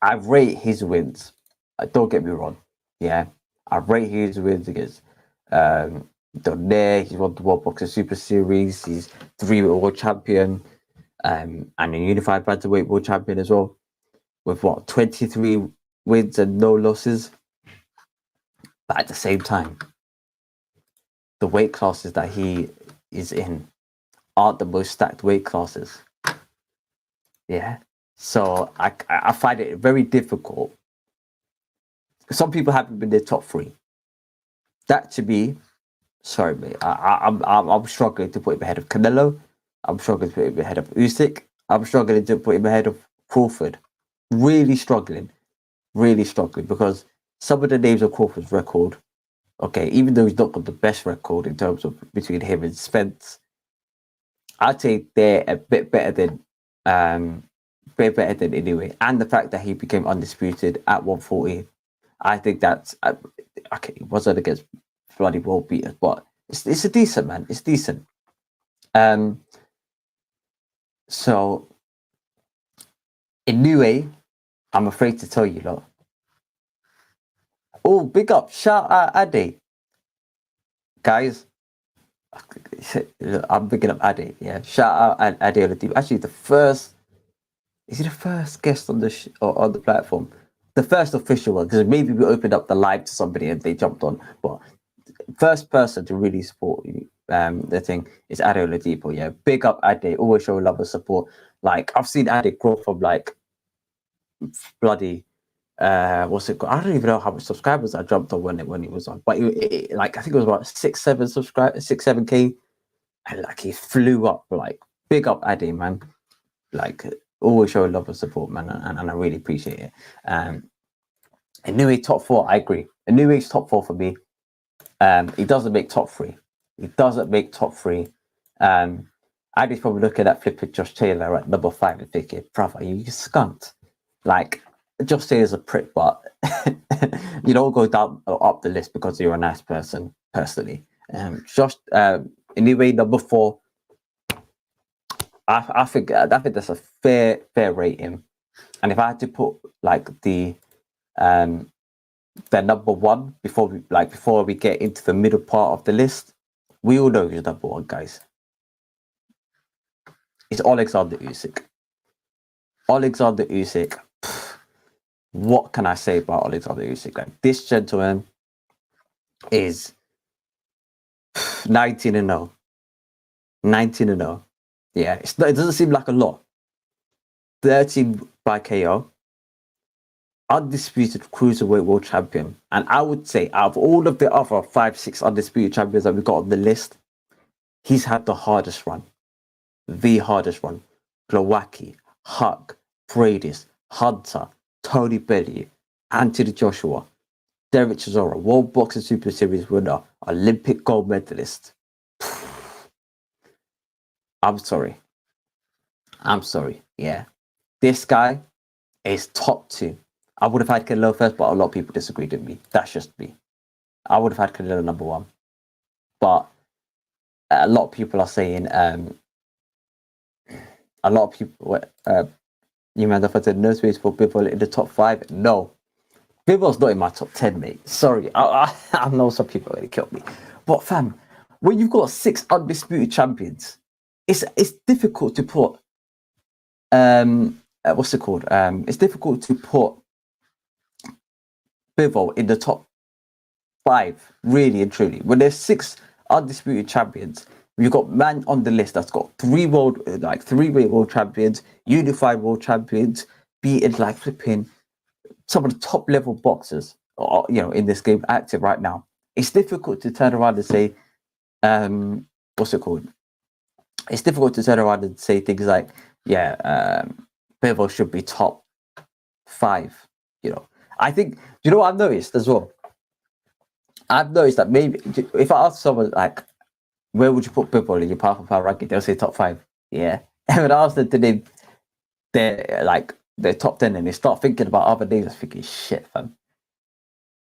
I rate his wins. Don't get me wrong. Yeah, I rate his wins against Donaire. He's won the World Boxing Super Series. He's 3-weight world champion, and a unified bantamweight world champion as well, with 23 wins and no losses. But at the same time, the weight classes that he is in aren't the most stacked weight classes. Yeah. So I find it very difficult. Some people haven't been in their top 3. That, to me, sorry, mate. I'm struggling to put him ahead of Canelo. I'm struggling to put him ahead of Usyk. I'm struggling to put him ahead of Crawford. Really struggling because some of the names of Crawford's record, okay, even though he's not got the best record in terms of between him and Spence, I'd say they're a bit better than Inoue. And the fact that he became undisputed at 140, I think that's okay. It wasn't against bloody world beaters, but it's a decent, man. It's decent. So, in new way, I'm afraid to tell you, lot. Oh, big up! Shout out Ade, guys. I'm picking up Ade. Yeah, shout out Ade Oladipo. Actually, the first. Is he the first guest on the on the platform? The first official one, because maybe we opened up the live to somebody and they jumped on. But first person to really support the thing is Ade Oladipo. Yeah, big up Ade. Always show love and support. Like I've seen Ade grow from like bloody what's it called? I don't even know how much subscribers I jumped on when it was on, but like I think it was about 6-7K, and like he flew up. Like big up Ade, man. Like always show love and support, man, and I really appreciate it. Anyway, top 4, I agree. Anyway's top 4 for me. He doesn't make top 3. He doesn't make top 3. Ade's probably looking at flipping Josh Taylor at number 5 and thinking, brother, you skunked. Like Josh Taylor's a prick, but you don't go down or up the list because you're a nice person, personally. Josh, anyway, number 4. I think that's a fair rating. And if I had to put like the number 1 before we get into the middle part of the list, we all know who's number 1, guys. It's Alexander Usyk. Alexander Usyk. What can I say about Alexander Usyk? Like this gentleman is 19-0. 19-0. Yeah, it doesn't seem like a lot. 13 by KO. Undisputed cruiserweight world champion. And I would say out of all of the other 5-6 undisputed champions that we got on the list, he's had the hardest run. The hardest run. Glowacki, Huck, Bradis, Hunter, Tony Bellew, Anthony Joshua, Derek Chisora, World Boxing Super Series winner, Olympic gold medalist. I'm sorry. Yeah. This guy is top 2. I would have had Canelo first, but a lot of people disagreed with me. That's just me. I would have had Canelo number 1. But a lot of people are saying, a lot of people, you man, if I said no space for Bivol in the top 5, no. Bivol's not in my top 10, mate. Sorry. I know some people are going to kill me. But fam, when you've got 6 undisputed champions, it's difficult to put what's it called? It's difficult to put Bivol in the top 5, really and truly. When there's 6 undisputed champions, you've got man on the list that's got 3 3-weight world champions, unified world champions, beating like flipping some of the top level boxers, in this game active right now. It's difficult to turn around and say, what's it called? It's difficult to turn around and say things like, Bivol should be top 5. I think, what I've noticed as well? I've noticed that maybe if I ask someone like, where would you put Bivol in your power for power ranking? They'll say top 5. Yeah. And when I ask them to name their top 10 and they start thinking about other names, I'm thinking, shit, fam.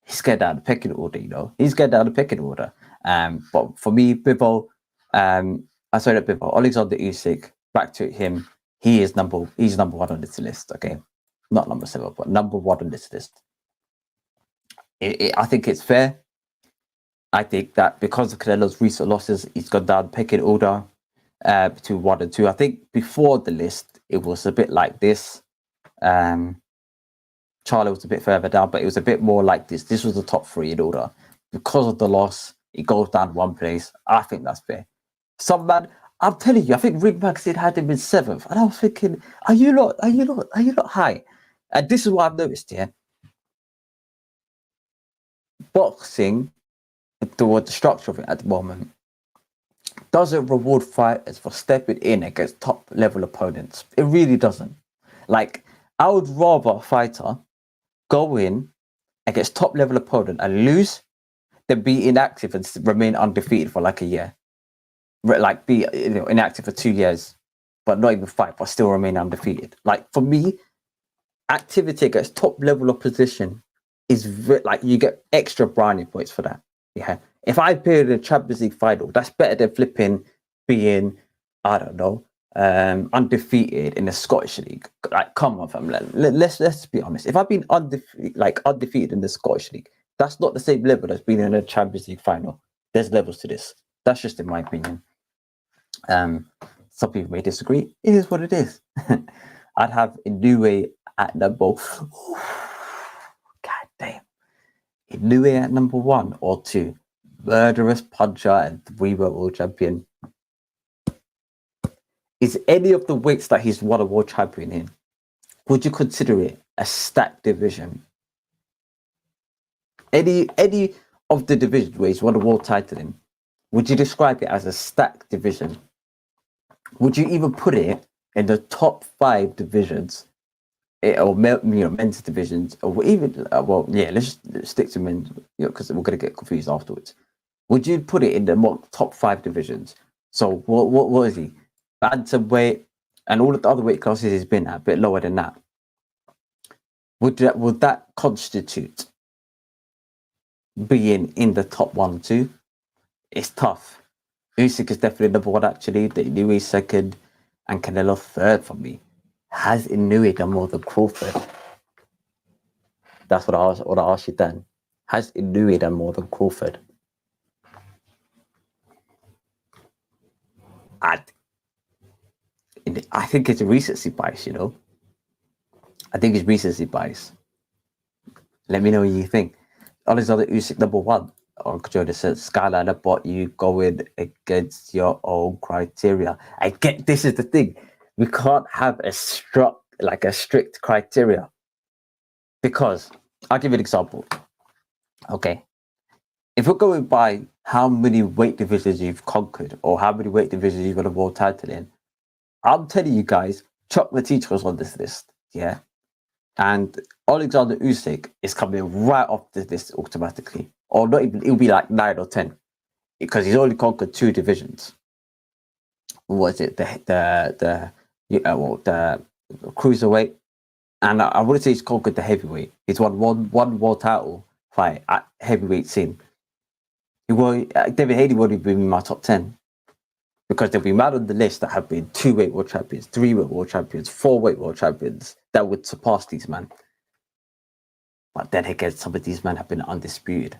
He's getting down the pecking order, He's getting down the pecking order. But for me, Bivol, Alexander Usyk, back to him, he's number 1 on this list, okay? Not number 7, but number 1 on this list. I think it's fair. I think that because of Canelo's recent losses, he's gone down pecking order between 1 and 2. I think before the list, it was a bit like this. Charlie was a bit further down, but it was a bit more like this. This was the top 3 in order. Because of the loss, it goes down 1 place. I think that's fair. Some man, I'm telling you, I think Ring Magazine had him in 7th, and I was thinking, are you not high? And this is what I've noticed here. Boxing, the structure of it at the moment, doesn't reward fighters for stepping in against top level opponents. It really doesn't. Like, I would rather a fighter go in against top level opponent and lose than be inactive and remain undefeated for like a year. Like be inactive for 2 years, but not even fight, but still remain undefeated. Like for me, activity against top level opposition is like you get extra brownie points for that. Yeah. If I appear in a Champions League final, that's better than flipping being, I don't know, undefeated in the Scottish League. Like, come on, fam. Let's be honest. If I've been undefeated in the Scottish League, that's not the same level as being in a Champions League final. There's levels to this. That's just in my opinion. Some people may disagree. It is what it is. I'd have Inoue at number. God damn. Inoue at number 1 or 2. Murderous puncher and 3-time world champion. Is any of the weights that he's won a world champion in, would you consider it a stacked division? Any of the divisions where he's won a world title in, would you describe it as a stacked division? Would you even put it in the top 5 divisions, or men's divisions, or even let's just stick to men, because we're gonna get confused afterwards. Would you put it in the top 5 divisions? So what is he? Bantamweight and all of the other weight classes he's been at, a bit lower than that. Would that constitute being in the top 1 or 2? It's tough. Usyk is definitely number 1 actually. The Inoue second, and Canelo third for me. Has Inoue done more than Crawford? That's what I asked you then. Has Inoue done more than Crawford? I think it's a recency bias, I think it's recency bias. Let me know what you think. Alexander Usyk number 1. Or Jordan said, Skyliner, but you going against your own criteria. This is the thing. We can't have a strict criteria. Because, I'll give you an example. Okay. If we're going by how many weight divisions you've conquered, or how many weight divisions you've got a world title in, I'm telling you guys, Chuck Matejka was on this list, yeah? And Alexander Usyk is coming right off this list automatically. Or not even, it'll be like 9 or 10. Because he's only conquered 2 divisions. What is it? The cruiserweight. And I wouldn't say he's conquered the heavyweight. He's won one world title fight at heavyweight scene. David Hayden would have been in my top 10. Because there'll be men on the list that have been 2-weight world champions, 3-weight world champions, 4-weight world champions that would surpass these men. But then again, some of these men have been undisputed.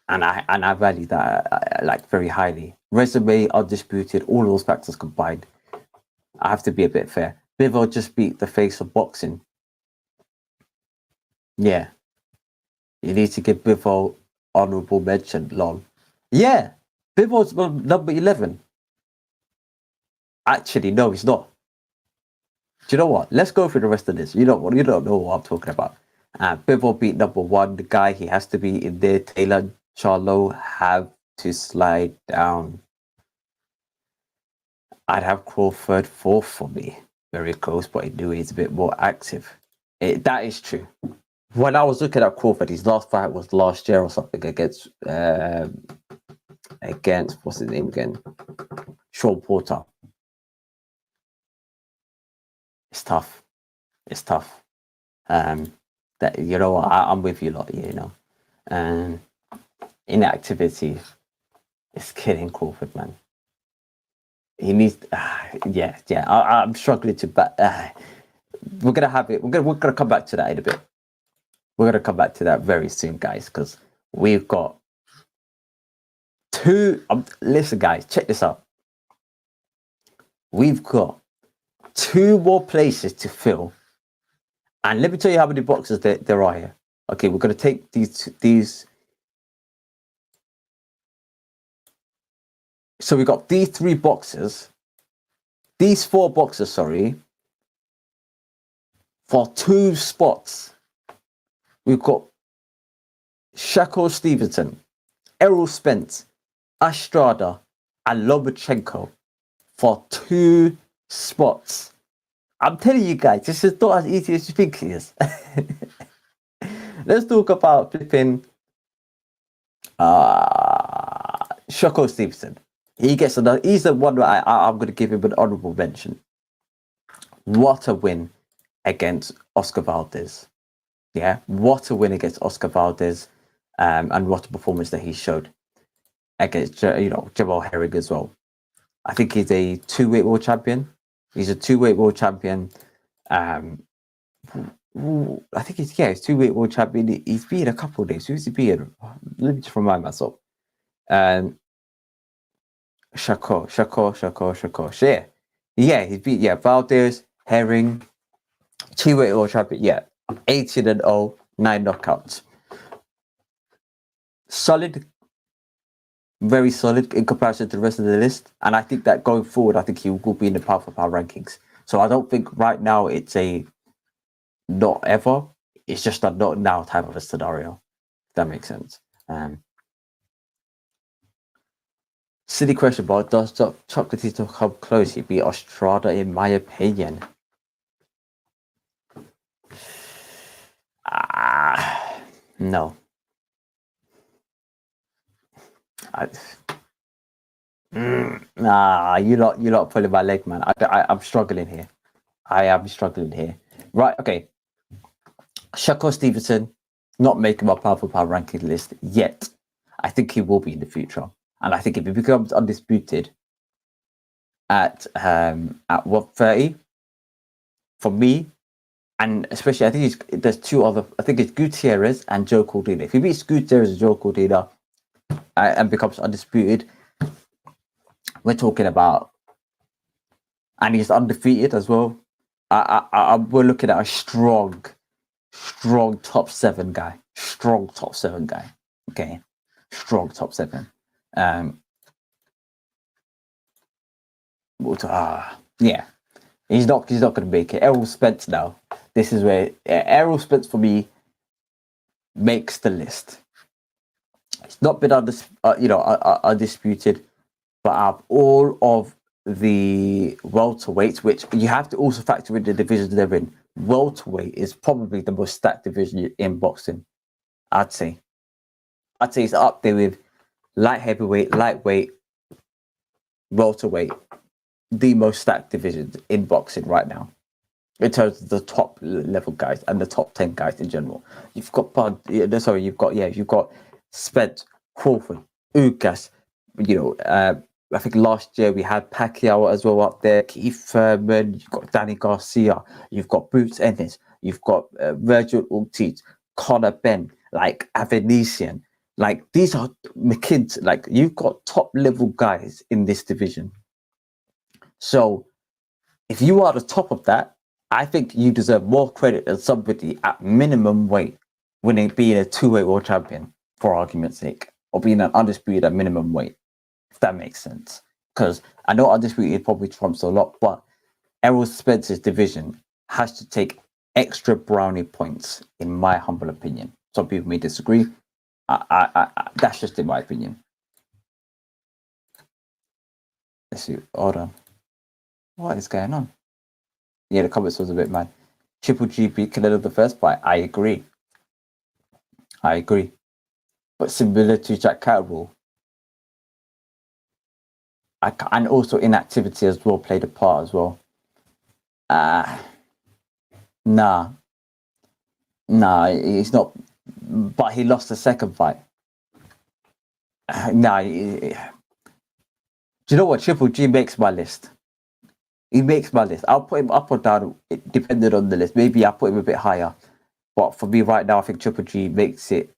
And I value that very highly. Resume, undisputed, all those factors combined. I have to be a bit fair. Bivol just beat the face of boxing. Yeah. You need to give Bivol honorable mention, long. Yeah. Bivol's number 11. Actually, no, it's not. Do you know what? Let's go through the rest of this. You don't know what I'm talking about. Bivol beat number 1. The guy, he has to be in there. Taylor, Charlo have to slide down. I'd have Crawford 4th for me. Very close, but I knew he's a bit more active. That is true. When I was looking at Crawford, his last fight was last year or something against what's his name again? Sean Porter. It's tough. I'm with you a lot, inactivity is killing Crawford, man. He needs, I'm struggling to, we're gonna have it. We're gonna come back to that in a bit. We're gonna come back to that very soon, guys, because we've got 2. Listen, guys, check this out. We've got 2 more places to fill, and let me tell you how many boxes there are here. Okay, we're gonna take these. So we got these 3 boxes, these 4 boxes, sorry, for 2 spots. We've got Shakur Stevenson, Errol Spence, Estrada, and Lomachenko for 2 spots. I'm telling you guys, this is not as easy as you think it is. Let's talk about flipping Shakur Stevenson. He's the one that I'm going to give him an honourable mention. What a win against Oscar Valdez. Yeah, what a win against Oscar Valdez, and what a performance that he showed against Jamal Herring as well. I think he's a 2-weight world champion. He's a 2-weight world champion. I think he's 2-weight world champion. He's been a couple of days. Who's he been? Let me just remind myself. Shako. Yeah, he's beat Valdez, Herring, 2-weight world champion. Yeah, 18-0, 9 knockouts. Solid, very solid in comparison to the rest of the list. And I think that going forward, I think he will be in the P4P rankings. So I don't think right now it's a not ever. It's just a not now type of a scenario. If that makes sense. Silly question, but does Chocolatito come close? He'd be Ostrada, in my opinion. No. Nah, you lot pulling my leg, man. I'm struggling here. I am struggling here. Right, okay. Shakur Stevenson, not making my P4P ranking list yet. I think he will be in the future. And I think if he becomes undisputed at 130, for me, and especially I think there's two other, I think it's Gutierrez and Joe Cordina. If he beats Gutierrez and Joe Cordina and becomes undisputed, we're talking about, and he's undefeated as well. We're looking at a strong top 7 guy. Strong top 7 guy. Okay, strong top 7. Yeah, he's not going to make it. Errol Spence now. This is where Errol Spence for me makes the list. It's not been undisputed, but out of all of the welterweights, which you have to also factor in the divisions they're in, welterweight is probably the most stacked division in boxing. I'd say it's up there with light heavyweight, lightweight, welterweight, the most stacked divisions in boxing right now, in terms of the top level guys and the top 10 guys in general. You've got Spence, Crawford, Ugas. I think last year we had Pacquiao as well up there. Keith Thurman. You've got Danny Garcia. You've got Boots Ennis. You've got Virgil Ortiz, Conor Benn, like Avenesian. Like these are McKinsey. Like you've got top level guys in this division. So if you are the top of that, I think you deserve more credit than somebody at minimum weight being a 2-weight world champion, for argument's sake, or being an undisputed at minimum weight, if that makes sense. Because I know undisputed probably trumps a lot, but Errol Spence's division has to take extra brownie points, in my humble opinion. Some people may disagree. That's just in my opinion. Let's see. Hold on. What is going on? Yeah, the comments was a bit mad. Triple G beat Canelo the first fight. I agree. But similar to Jack Catterall, and also inactivity as well played a part as well. Nah, he's not. But he lost the second fight. Do you know what? Triple G makes my list. He makes my list. I'll put him up or down, depending on the list. Maybe I'll put him a bit higher. But for me right now, I think Triple G makes it,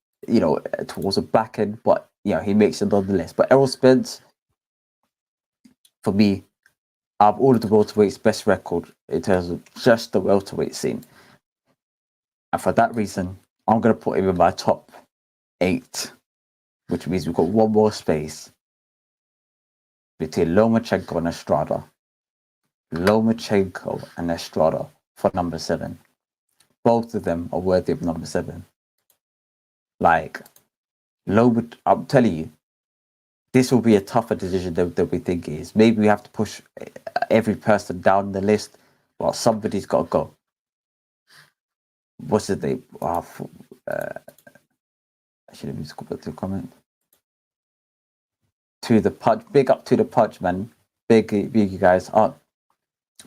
towards the back end. But, he makes it on the list. But Errol Spence, for me, out of all of the welterweights, best record in terms of just the welterweight scene. And for that reason, I'm going to put him in my top 8, which means we've got one more space between Lomachenko and Estrada. Lomachenko and Estrada for number 7. Both of them are worthy of number 7. Like, I'm telling you, this will be a tougher decision than we think it is. Maybe we have to push every person down the list, but somebody's got to go. What's his name? I should have just go back to the comment. To the Punch. Big up to the Punch, man. Big you guys. I'm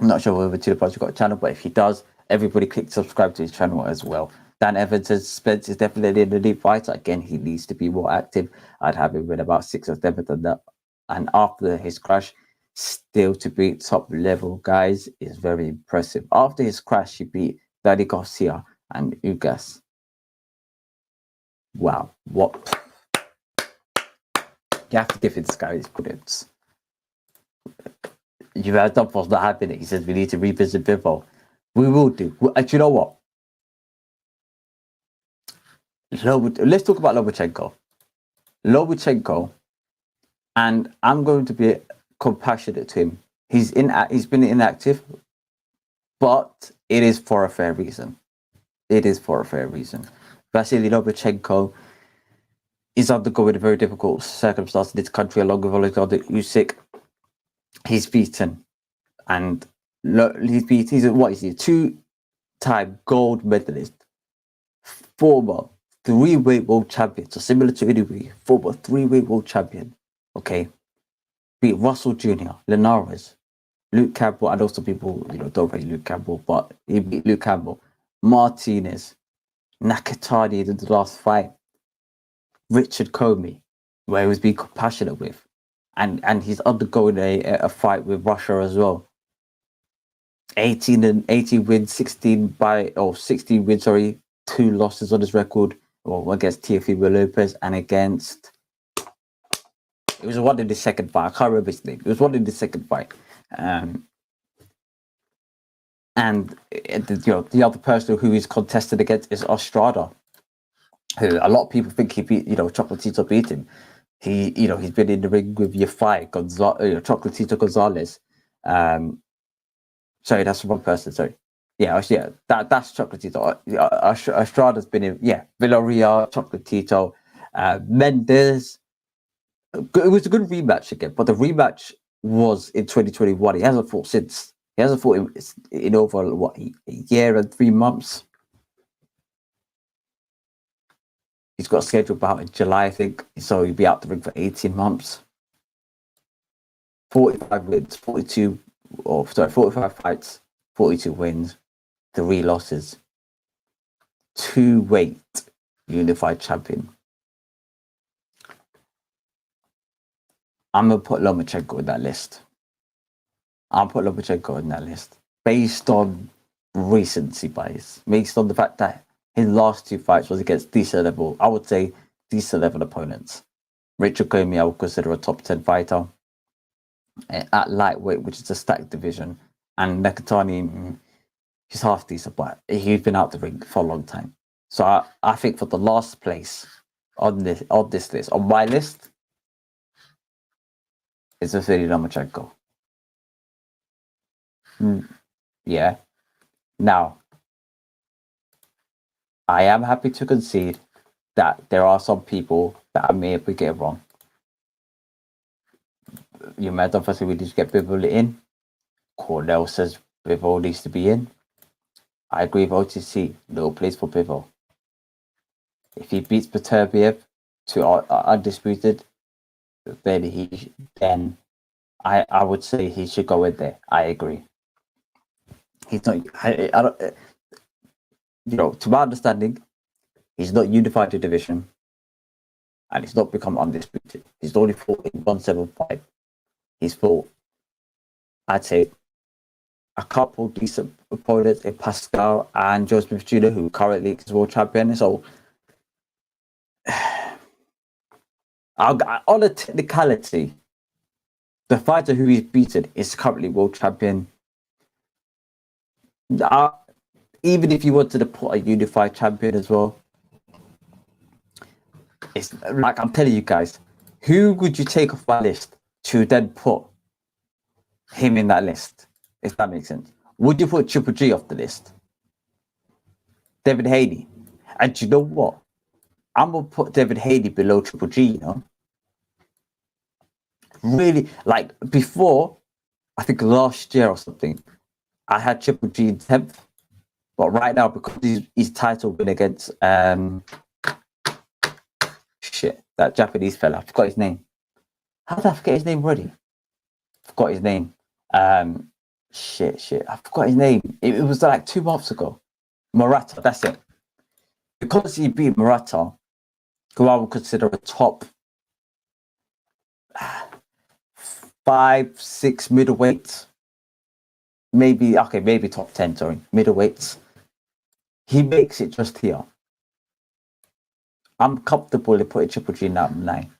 not sure whether To the Punch has got a channel, but if he does, everybody click subscribe to his channel as well. Dan Evans says Spence is definitely an elite fighter. Again, he needs to be more active. I'd have him win about 6 or 7 than that. And after his crash, still to beat top level guys is very impressive. After his crash, he beat Daddy Garcia and Ugas. Wow, what? You have to give this guy his credits. You heard that was not happening. He says we need to revisit Bivol. We will do. Do you know what? Let's talk about Lomachenko. Lomachenko, and I'm going to be compassionate to him. He's been inactive, but it is for a fair reason. It is for a fair reason. Vasily Lomachenko is undergoing a very difficult circumstance in this country, along with Alexander Usyk. He's beaten, and he's what is he? Two-time gold medalist, former three-weight world champion. So similar to Inoue, former three-weight world champion. Okay, beat Russell Jr., Linares, Luke Campbell, and also people don't rate Luke Campbell, but he beat Luke Campbell, Martinez, Nakatani in the last fight, Richard Comey, where he was being compassionate with. And he's undergoing a fight with Russia as well. 18 wins, 16 wins, 2 losses on his record. Well, against Teofimo Lopez and against... It was one in the second fight. I can't remember his name. It was one in the second fight. And the other person who he's contested against is Ostrada, who a lot of people think he beat, Chocolatito beat him. He's been in the ring with Yafai, Chocolatito Gonzalez. Sorry, that's one person. Sorry. That's Chocolatito. Estrada's been in, Villarreal, Chocolatito, Mendes. It was a good rematch again, but the rematch was in 2021. He hasn't fought since. He hasn't fought in over, a year and 3 months. He's got a scheduled bout in July, I think. So he'll be out the ring for 18 months. 45 wins, 45 fights, 42 wins, 3 losses. 2-weight unified champion. I'm going to put Lomachenko in that list. Based on recency bias. Based on the fact that his last 2 fights was against decent level opponents. Richard Comey, I would consider a top 10 fighter. At lightweight, which is a stacked division. And Nakatani, he's half decent, but he's been out the ring for a long time. So I think for the last place on this list, on my list, is Vasily Lomachenko. Yeah. Now, I am happy to concede that there are some people that I may be getting wrong. You might obviously we need to get Bivol in. Cornell says Bivol needs to be in. I agree with OTC. No place for Bivol. If he beats Beterbiev to undisputed, then I would say he should go in there. I agree. He's not. I don't. To my understanding, he's not unified the division, and he's not become undisputed. He's only fought in 175. He's fought, I'd say, a couple decent opponents in Pascal and Joe Smith Jr., who currently is world champion. So, on a technicality, the fighter who he's beaten is currently world champion. Even if you wanted to put a unified champion as well, it's like I'm telling you guys, who would you take off my list to then put him in that list? If that makes sense. Would you put Triple G off the list? David Haney. And you know what? I'm going to put David Haney below Triple G, Really, like before, I think last year or something, I had Triple G in 10th. But right now, because his title win against that Japanese fella, I forgot his name. How did I forget his name already? Forgot his name. I forgot his name. It was like 2 months ago. Murata, that's it. Because he beat Murata, who I would consider a top 5, 6 middleweights. Maybe top 10, sorry, middleweights. He makes it just here. I'm comfortable in putting Triple G in number 9.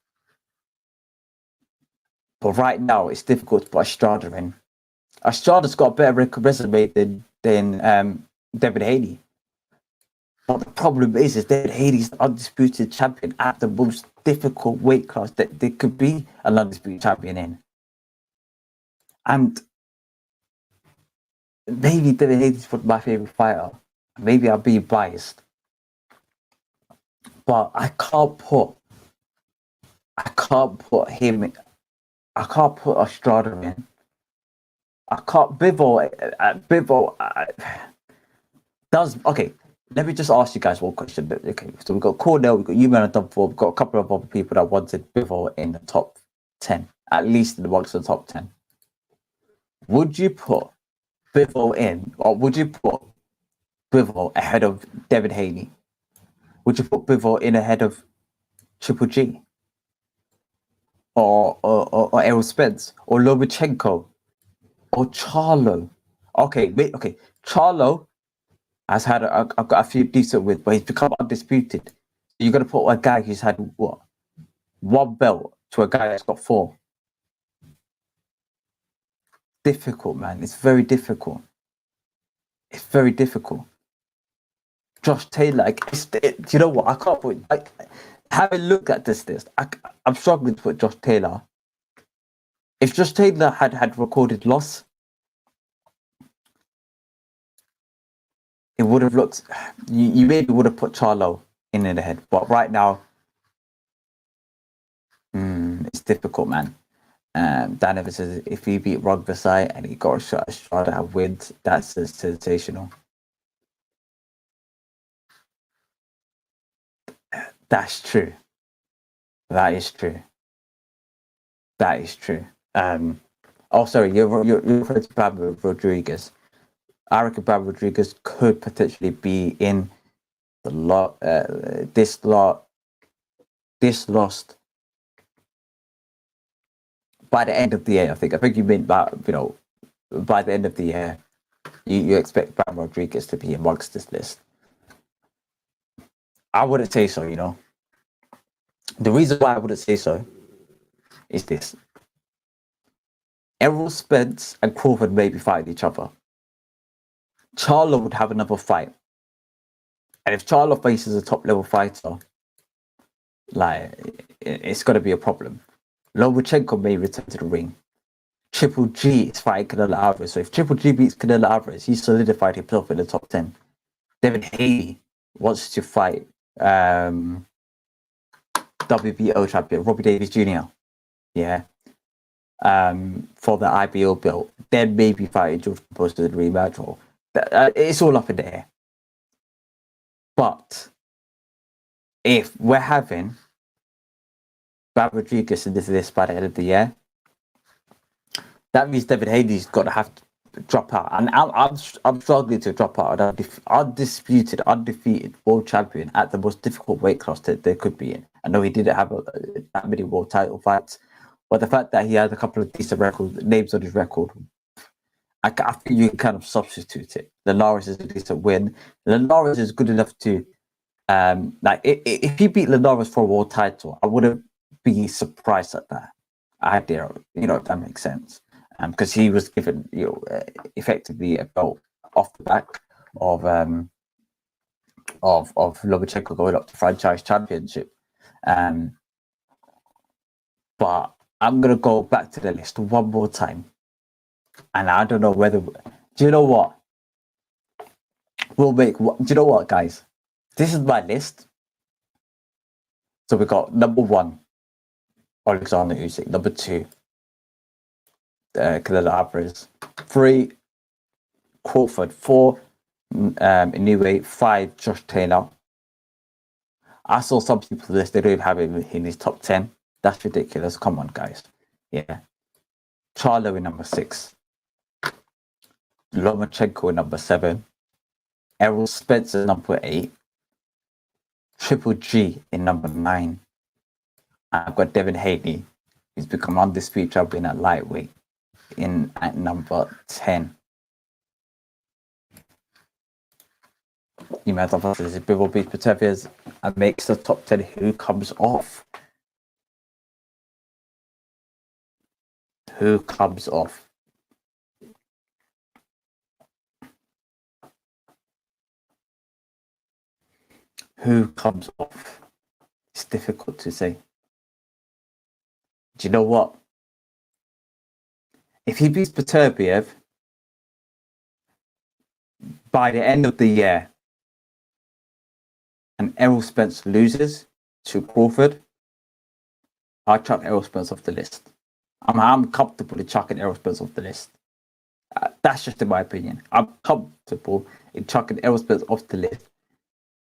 But right now, it's difficult to put Estrada in. Estrada's got a better resume than Devin Haney. But the problem is Devin Haney's the undisputed champion at the most difficult weight class that there could be an undisputed champion in. And maybe Devin Haney's my favorite fighter. Maybe I'll be biased. But I can't put him in. I can't put Estrada in. I can't. Bivol does. Okay, let me just ask you guys one question. Okay, so we've got Cornell, we've got Human and Dunford, we've got a couple of other people that wanted Bivol in the top 10, at least in amongst the top 10. Would you put Bivol in, or would you put Bivol ahead of Devin Haney? Would you put Bivol in ahead of Triple G? Or Errol Spence? Or Lomachenko? Or Charlo? Okay, Charlo has had I've got a few decent wins, but he's become undisputed. You're going to put a guy who's had, what, 1 belt to a guy that's got 4. Difficult, man. It's very difficult. It's very difficult. Josh Taylor, do you know what? I can't put, having looked at this list, I'm struggling to put Josh Taylor. If Josh Taylor had recorded loss, it would have looked, you maybe would have put Charlo in the head. But right now, it's difficult, man. Dan Evans says if he beat Rog Versailles and he got a shot at Estrada and wins, that's sensational. That's true. That is true. That is true. Oh, sorry, you're referring to Brad Rodriguez. I reckon Brad Rodriguez could potentially be in the this lost by the end of the year. I think you meant by the end of the year, you expect Brad Rodriguez to be amongst this list. I wouldn't say so. The reason why I wouldn't say so is this: Errol Spence and Crawford may be fighting each other. Charlo would have another fight. And if Charlo faces a top level fighter, it's got to be a problem. Lomachenko may return to the ring. Triple G is fighting Canelo Alvarez. So if Triple G beats Canelo Alvarez, he's solidified himself in the top 10. Devin Haney wants to fight WBO champion Robbie Davis Jr. Yeah. For the IBO belt. Then maybe fighting George Capote in the rematch. Or it's all up in the air. But if we're having Brad Rodriguez in this list by the end of the year, that means Devin Haney's got to have to drop out. And I'm struggling to drop out. Undisputed, undefeated world champion at the most difficult weight class that there could be in. I know he didn't have that many world title fights, but the fact that he had a couple of decent names on his record, I think you can kind of substitute it. Linares is a decent win. Linares is good enough to, if he beat Linares for a world title, I wouldn't be surprised at that idea. If that makes sense. Because he was given, effectively a belt off the back of Lomachenko going up to franchise championship. But I'm gonna go back to the list one more time, and I don't know whether. Do you know what? Do you know what, guys? This is my list. So we got number 1, Alexander Usyk. Number 2, Canelo Alvarez. 3, Crawford. 4, Inoue. 5, Josh Taylor. I saw some people list, they don't even have him in his top 10. That's ridiculous. Come on, guys. Yeah. Charlo in number 6. Lomachenko in number 7. Errol Spence in number 8. Triple G in number 9. I've got Devin Haney He's become undisputed champion at lightweight at number 10. Imad versus Bivol beats Petevias and makes the top 10. Who comes off? Who comes off? Who comes off? It's difficult to say. Do you know what? If he beats Peterbiev by the end of the year and Errol Spence loses to Crawford, I'll chuck Errol Spence off the list. I'm comfortable in chucking Errol Spence off the list. That's just in my opinion. I'm comfortable in chucking Errol Spence off the list.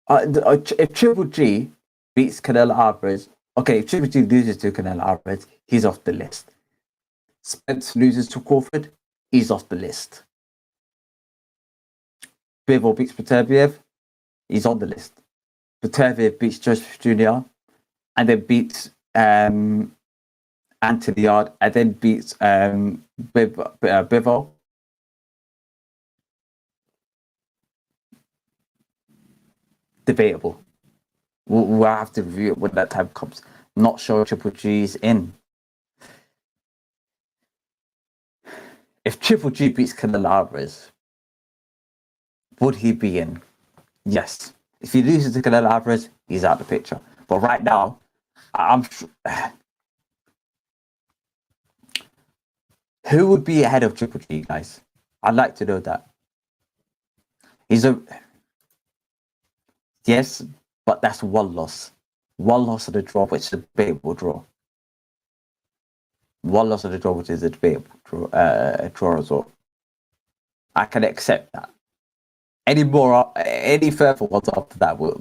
If Triple G beats Canelo Alvarez, okay, if Triple G loses to Canelo Alvarez, he's off the list. Spence loses to Crawford, he's off the list. Bivol beats Peterbiev, he's on the list. Peterbiev beats Joseph Jr. and then beats Anthony Yard and then beats Bivol. Debatable. We'll have to review it when that time comes. Not sure Triple G is in. If Triple G beats Canelo Alvarez, would he be in? Yes. If he loses to Canelo Alvarez, he's out of the picture. But right now, who would be ahead of Triple G, guys? I'd like to know that. Yes, but that's one loss. One loss of the draw, which is a debatable draw. One loss of the draw, which is a debatable draw as well. I can accept that. Any further ones after that, we're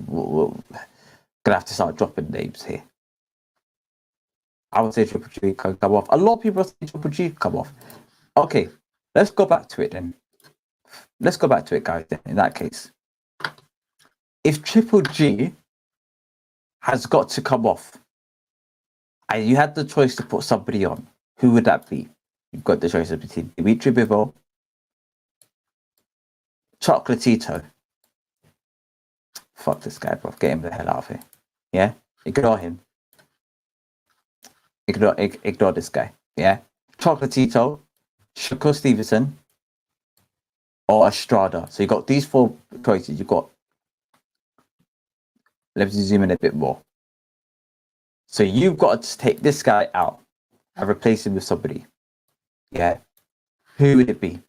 gonna have to start dropping names here. I would say Triple G can come off. A lot of people say Triple G can come off. Okay, let's go back to it then. Let's go back to it, guys. Then, in that case, if Triple G has got to come off, and you had the choice to put somebody on, who would that be? You've got the choices between Dimitri Bivol, Chocolatito. Fuck this guy, bro. Get him the hell out of here. Yeah? Ignore him. Ignore this guy. Yeah? Chocolatito, Shakur Stevenson, or Estrada. So you got these four choices. You've got. Let's zoom in a bit more. So you've got to take this guy out and replace him with somebody. Yeah? Who would it be?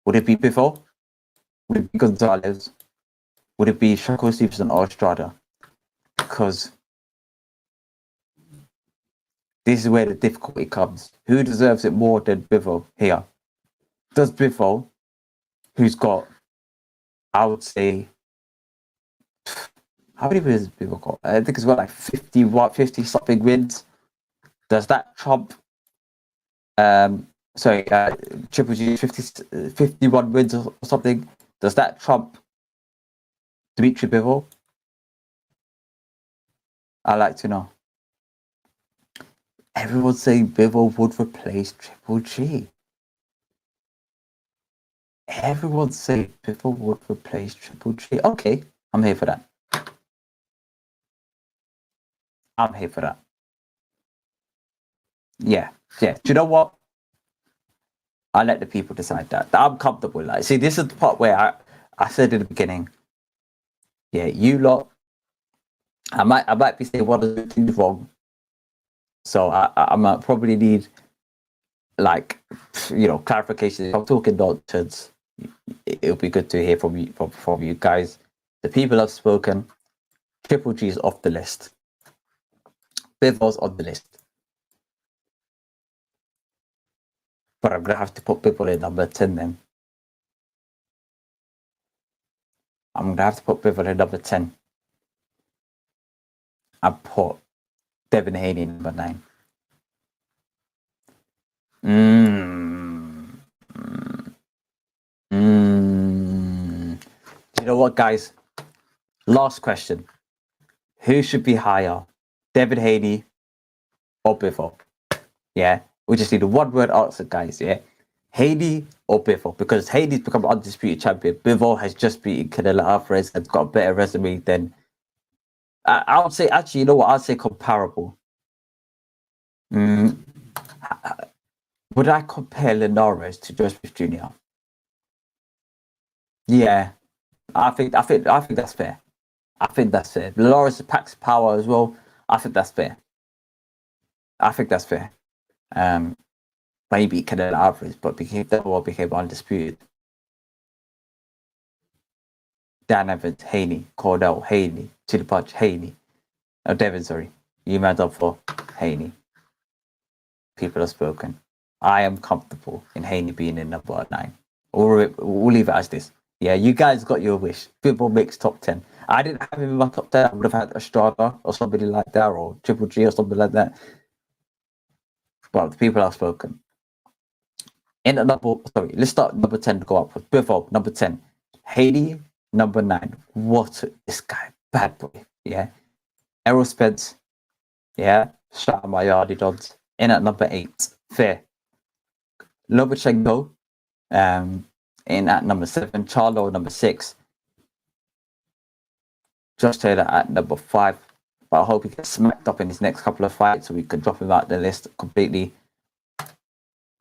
Would it be Bivol? Would it be Gonzalez? Would it be Shakur Stevenson or Estrada? Because this is where the difficulty comes. Who deserves it more than Bivol here? Does Bivol, who's got, I would say, how many wins has Bivol got? I think it's got like 50 something wins. Does that trump Triple G 51 wins or something? Does that trump Dimitri Bivol? I'd like to know. Everyone's saying Bivol would replace Triple G. Everyone's saying Bivol would replace Triple G. Okay, I'm here for that. I'm here for that. Yeah. Do you know what? I let the people decide that. I'm comfortable. Like, see, this is the part where I said in the beginning, yeah, you lot, I might be saying one or two things wrong. So I might probably need, like, clarification. If I'm talking nonsense, it'll be good to hear from you guys. The people have spoken. Triple G is off the list. Bivol's on the list. But I'm going to have to put Bivol in number 10 then. I'm going to have to put Bivol in number 10. I put Devin Haney number 9. You know what, guys? Last question. Who should be higher? Devin Haney or Bivol? Yeah, we just need a one-word answer, guys. Yeah, Haney or Bivol, because Haney's become undisputed champion. Bivol has just beaten Canelo Alvarez and got a better resume than. I would say, actually, you know what? I'd say comparable. Mm, would I compare Linares to Joseph Jr.? Yeah, I think that's fair. I think that's fair. Linares packs power as well. I think that's fair. I think that's fair. Maybe Canelo Alvarez, but became undisputed. Dan Evans, Haney, Cordell, Haney, Chili Punch, Haney. Oh, Devin, sorry. You mad up for Haney. People have spoken. I am comfortable in Haney being in number 9. We'll leave it as this. Yeah, you guys got your wish. Football makes top 10. I didn't have him in my top 10. I would have had Estrada or somebody like that, or Triple G or something like that. But the people have spoken. Let's start number 10 to go up with Bivol, number 10. Haney, number 9. What this guy? Bad boy. Yeah. Errol Spence. Yeah. Shout out my Yardy Dons. In at number 8. Fair. Lobachenko. In at number 7. Charlo, number 6. Josh Taylor at number 5. But I hope he gets smacked up in his next couple of fights so we can drop him out the list completely.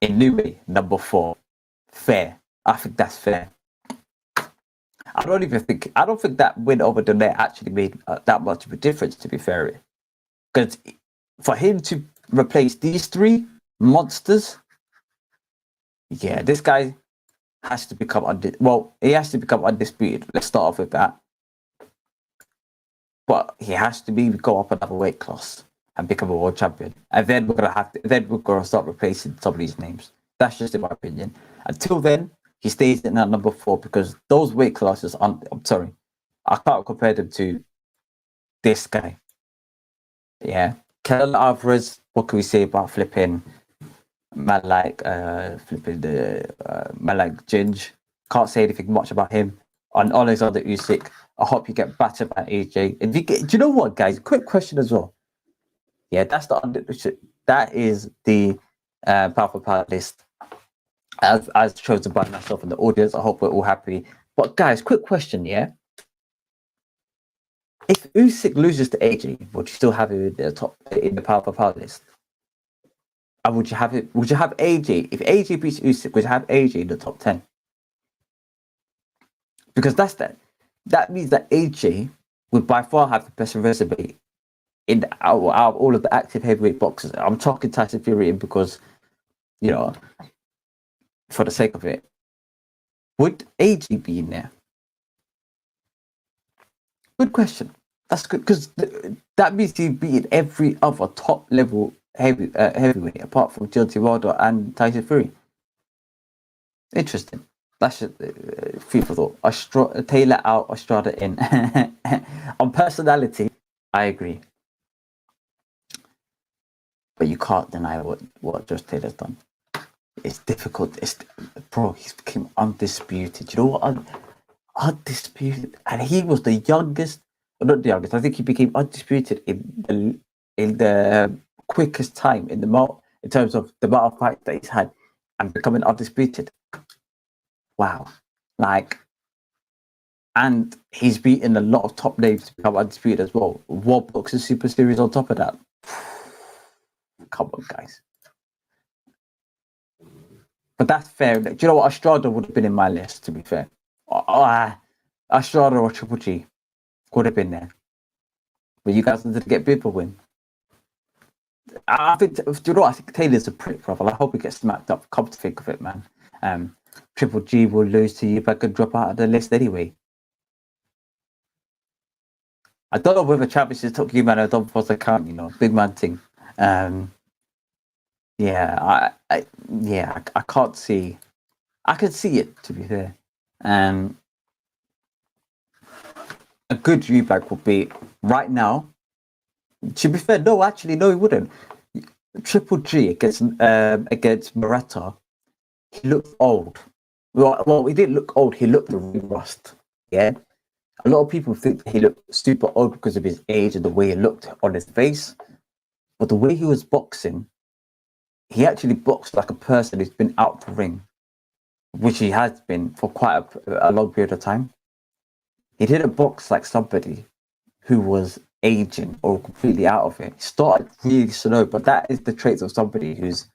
Inoue, number 4. Fair. I think that's fair. I don't think that win over Donet actually made that much of a difference, to be fair. Because for him to replace these 3 monsters, yeah, this guy has to become undisputed. Let's start off with that. But he has to go up another weight class and become a world champion. And then we're gonna start replacing some of these names. That's just in my opinion. Until then, he stays in that number 4 because those weight classes I'm sorry. I can't compare them to this guy. Yeah. Canelo Alvarez, what can we say about flipping man like Ginge? Can't say anything much about him. On Alexander Usyk, I hope you get battered by AJ. Do you know what, guys? Quick question as well. Yeah, that is the powerful power list as chosen by myself and the audience. I hope we're all happy. But guys, quick question, yeah. If Usyk loses to AJ, would you still have it in the top in the powerful power list? And would you have AJ if AJ beats Usyk? Would you have AJ in the top 10? Because that means that AJ would by far have the best resume out of all of the active heavyweight boxers. I'm talking Tyson Fury because, you know, for the sake of it, would AJ be in there? Good question. That's good because that means he'd be in every other top level heavyweight apart from Deontay Wilder and Tyson Fury. Interesting. That's just food for thought. Taylor out, Estrada in. On personality, I agree. But you can't deny what Josh Taylor's done. It's difficult. He's became undisputed. You know what? Undisputed. And he was the youngest, not the youngest, I think he became undisputed in the quickest time in terms of the amount of fights that he's had and becoming undisputed. Wow. And he's beaten a lot of top names to become undisputed as well. World Boxing Super Series on top of that. Come on, guys. But that's fair. Do you know what? Estrada would have been in my list, to be fair. Estrada or Triple G could have been there. But you guys wanted to get Bibba win. I think, do you know what? I think Taylor's a prick, brother. I hope he gets smacked up. Come to think of it, man. Triple G will lose to you back and drop out of the list anyway. I don't know whether Travis is talking about a double post account, big man thing. I can't see. I can see it, to be fair. A good reback would be right now. To be fair, no, he wouldn't. Triple G against Murata, he looked old. Well, he didn't look old. He looked really rust. Yeah. A lot of people think he looked super old because of his age and the way he looked on his face. But the way he was boxing, he actually boxed like a person who's been out the ring, which he has been for quite a long period of time. He didn't box like somebody who was aging or completely out of it. He started really slow, but that is the traits of somebody who's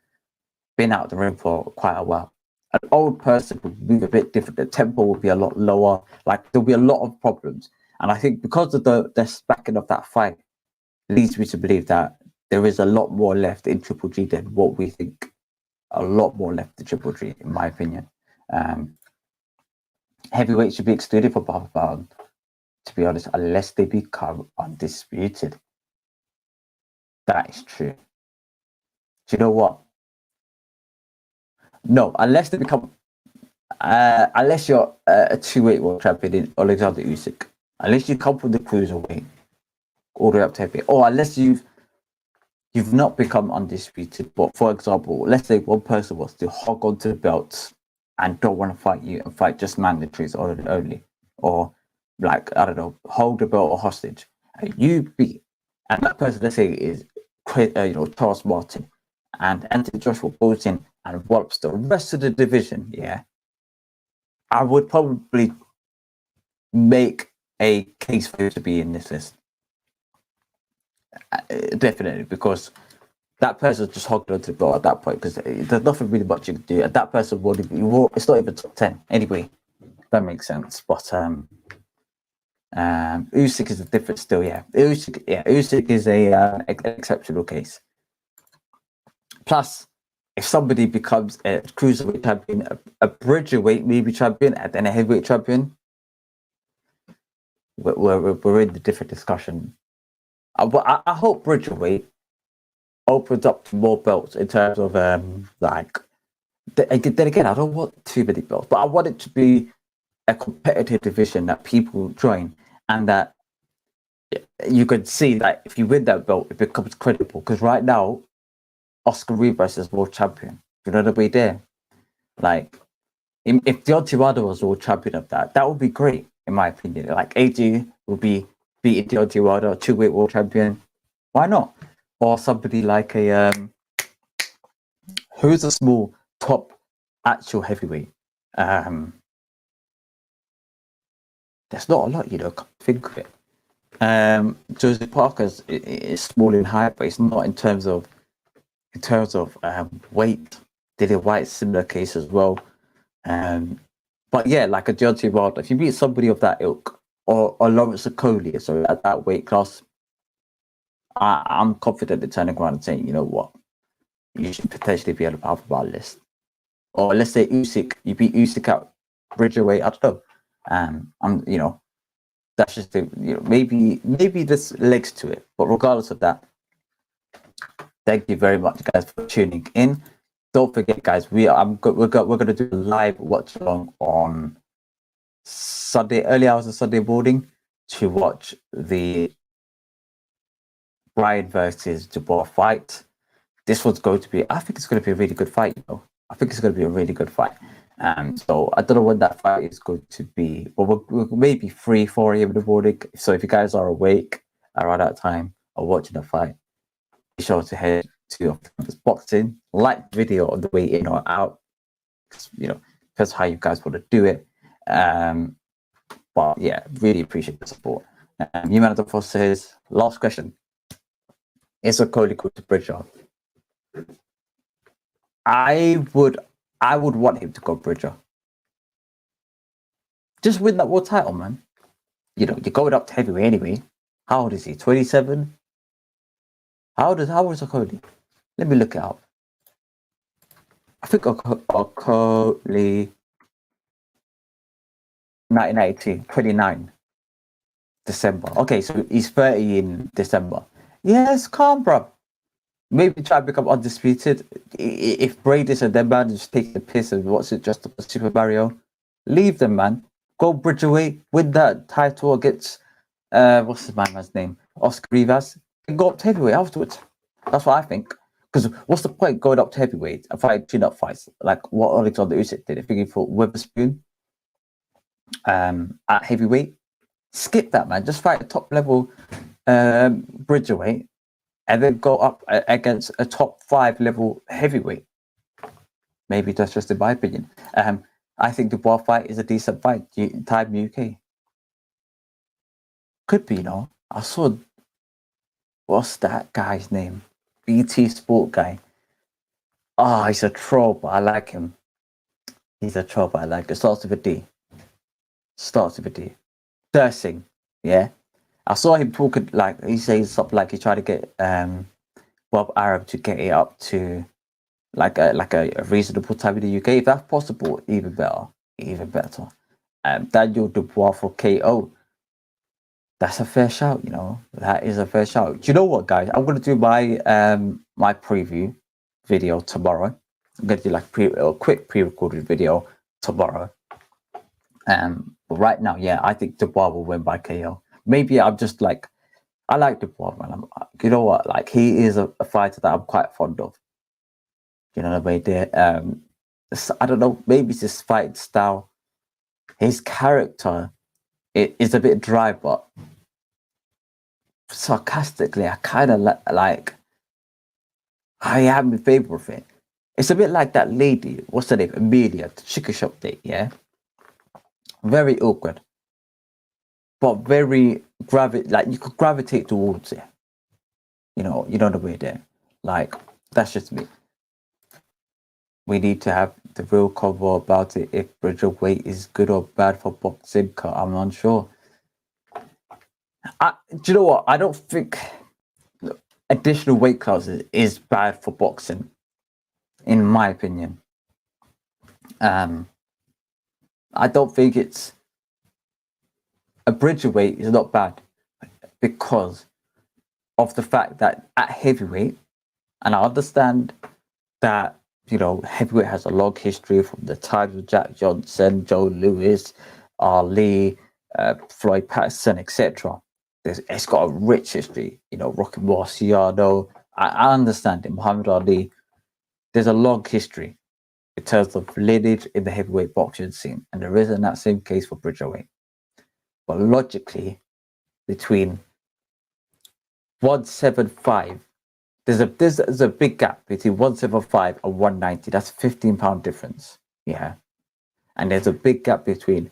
been out the ring for quite a while. An old person would move a bit different. The tempo would be a lot lower. Like there'll be a lot of problems. And I think because of the backing of that fight leads me to believe that there is a lot more left in Triple G than what we think. A lot more left in Triple G, in my opinion. Heavyweight should be excluded for Barber Bound, to be honest, unless they become undisputed. That is true. Do you know what? No, unless they become, unless you're a 2-weight world champion in Alexander Usyk, unless you come from the cruiserweight all the way up to heavyweight, or unless you've not become undisputed. But for example, let's say one person was to hog onto the belts and don't want to fight you and fight just mandatories only, or like I don't know, hold the belt or hostage, and you beat, and that person, let's say, is Charles Martin, and Anthony Joshua goes in and whops the rest of the division. Yeah, I would probably make a case for you to be in this list. Definitely, because that person just hogged onto the belt at that point, because there's nothing really much you can do. And that person it's not even top 10 anyway. That makes sense. But Usyk is a different still. Yeah, Usyk is an exceptional case. Plus, if somebody becomes a cruiserweight champion, a bridgerweight maybe champion, and then a heavyweight champion, we're in the different discussion. I hope bridgerweight opens up to more belts in terms of then again, I don't want too many belts, but I want it to be a competitive division that people join, and that you could see that if you win that belt, it becomes credible. Because right now, Oscar Rivas is world champion. You know the way there. Like, if Deontay Wilder was world champion of that would be great, in my opinion. Like, AJ will be beating Deontay Wilder, 2-weight world champion. Why not? Or somebody like who's a small top actual heavyweight? There's not a lot, think of it. Joseph Parker is small in height, but it's not in terms of weight. Dillian White's similar case as well. But yeah, like a Deontay Wilder, if you beat somebody of that ilk, or Lawrence Okolie, so at that weight class, I'm confident in turning around and saying, you know what, you should potentially be on the power of our list. Or let's say Usyk, you beat Usyk out bridgerweight, I don't know. That's just maybe there's legs to it. But regardless of that, thank you very much, guys, for tuning in. Don't forget, guys, we're gonna do a live watch along on Sunday, early hours of Sunday morning, to watch the Bryan versus Dubois fight. This one's going to be, I think it's going to be a really good fight. I think it's going to be a really good fight. So I don't know when that fight is going to be, but we're maybe 3-4 a.m. in the morning. So if you guys are awake around that time or watching the fight, be sure to head to Campus Boxing, like the video on the way in or out. Depends how you guys want to do it. But yeah, really appreciate the support. Human of the Force says, last question. Is Okolie good to Bridger? I would want him to go Bridger. Just win that world title, man. You're going up to heavyweight anyway. How old is he? 27? How old is Okolie? Let me look it up. I think Okolie 1992, 29 December. Okay, so he's 30 in December. Yes, calm, bro. Maybe try to become undisputed. If Brady's and them man just take the piss and what's it, just Super Mario, leave them, man. Go bridgerweight, win that title against what's his man's name? Oscar Rivas, and go up to heavyweight afterwards. That's what I think. Because what's the point going up to heavyweight and fighting tune-up fights like what Alexander Usyk did? If he fought Witherspoon at heavyweight, skip that, man. Just fight a top level bridgerweight and then go up against a top 5 level heavyweight. Maybe that's just in my opinion. I think the Dubois fight is a decent fight. Time UK. Could be, I saw, what's that guy's name? BT Sport guy. Oh, he's a troll, but I like him. He's a troll, but I like it. Starts with a D. Dursing, yeah. I saw him talking, like, he says something like he tried to get Bob Arab to get it up to like a reasonable time in the UK. If that's possible, even better. Daniel Dubois for KO. That's a fair shout, That is a fair shout. Do you know what, guys? I'm gonna do my my preview video tomorrow. I'm gonna do like a quick pre-recorded video tomorrow. But right now, yeah, I think Dubois will win by KO. Maybe I'm just like, I like Dubois, man. You know what? Like, he is a fighter that I'm quite fond of. You know what I mean? I don't know. Maybe it's his fight style. His character is a bit dry, but sarcastically, I kind of like. I am in favor of it. It's a bit like that lady. What's her name? Amelia, the chicken shop date. Yeah. Very awkward, but very like you could gravitate towards it. You know the way there. Like, that's just me. We need to have the real cover about it. If Bridgerweight is good or bad for boxing, I'm unsure. Do you know what? I don't think additional weight classes is bad for boxing, in my opinion. I don't think it's a Bridgerweight is not bad because of the fact that at heavyweight, and I understand that, heavyweight has a long history from the times of Jack Johnson, Joe Louis, Ali, Floyd Patterson, etc. It's got a rich history, Rocky Marciano. I understand it, Muhammad Ali. There's a long history in terms of lineage in the heavyweight boxing scene, and there isn't that same case for Bridgerweight. But logically, between 175, there's a big gap between 175 and 190. That's £15 difference. Yeah. And there's a big gap between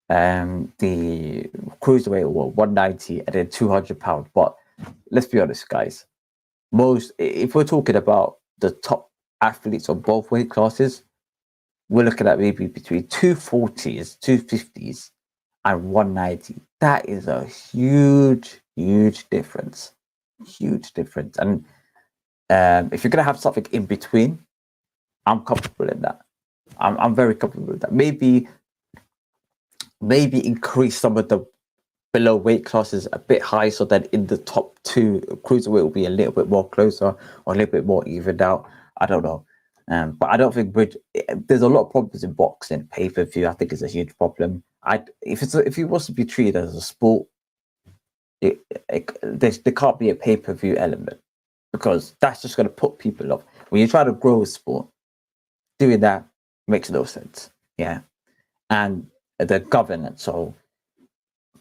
the cruiserweight, 190 and then £200. But let's be honest, guys. If we're talking about the top athletes of both weight classes, we're looking at maybe between 240s, 250s, and 190. That is a huge difference. Huge difference. And if you're gonna have something in between, I'm comfortable in that. I'm very comfortable with that. Maybe increase some of the below weight classes a bit high, so that in the top two, cruiserweight will be a little bit more closer or a little bit more evened out. I don't know. But I don't think there's a lot of problems in boxing. Pay-per-view, I think, is a huge problem. If it was to be treated as a sport, there can't be a pay-per-view element, because that's just going to put people off. When you try to grow a sport, doing that makes no sense. Yeah. And the governance, so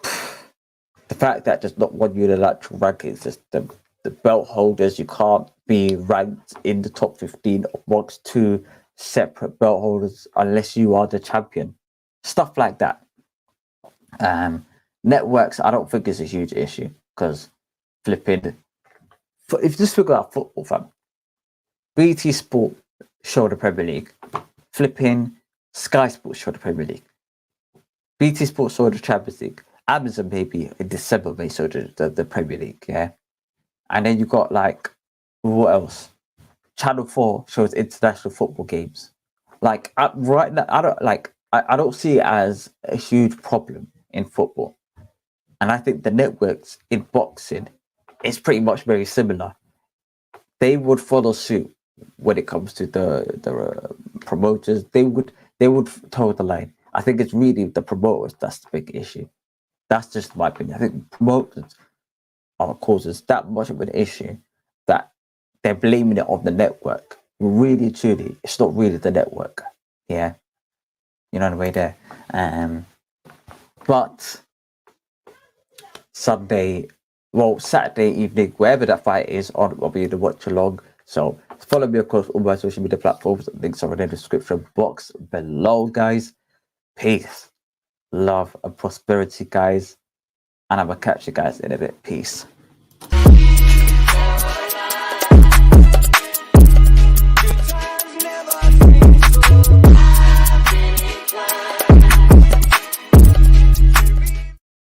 the fact that there's not one unilateral ranking system, the belt holders, you can't be ranked in the top 15 amongst two separate belt holders unless you are the champion. Stuff like that. Networks, I don't think is a huge issue, because if you just figure out football, fam, BT Sport show the Premier League, Sky Sports show the Premier League, BT Sports show the Champions League, Amazon maybe in December may show the Premier League, yeah. And then you got like, what else? Channel 4 shows international football games. Like, right now, I don't see it as a huge problem in football. And I think the networks in boxing is pretty much very similar. They would follow suit when it comes to the promoters. They would toe the line. I think it's really the promoters that's the big issue. That's just my opinion. I think promoters are causes that much of an issue that they're blaming it on the network. Really, truly, it's not really the network. Yeah. You know the way there. But Sunday well, Saturday evening, wherever that fight is, I'll be in the watch along. So follow me across all my social media platforms. Links are in the description box below, guys. Peace, love, and prosperity, guys. And I will catch you guys in a bit. Peace.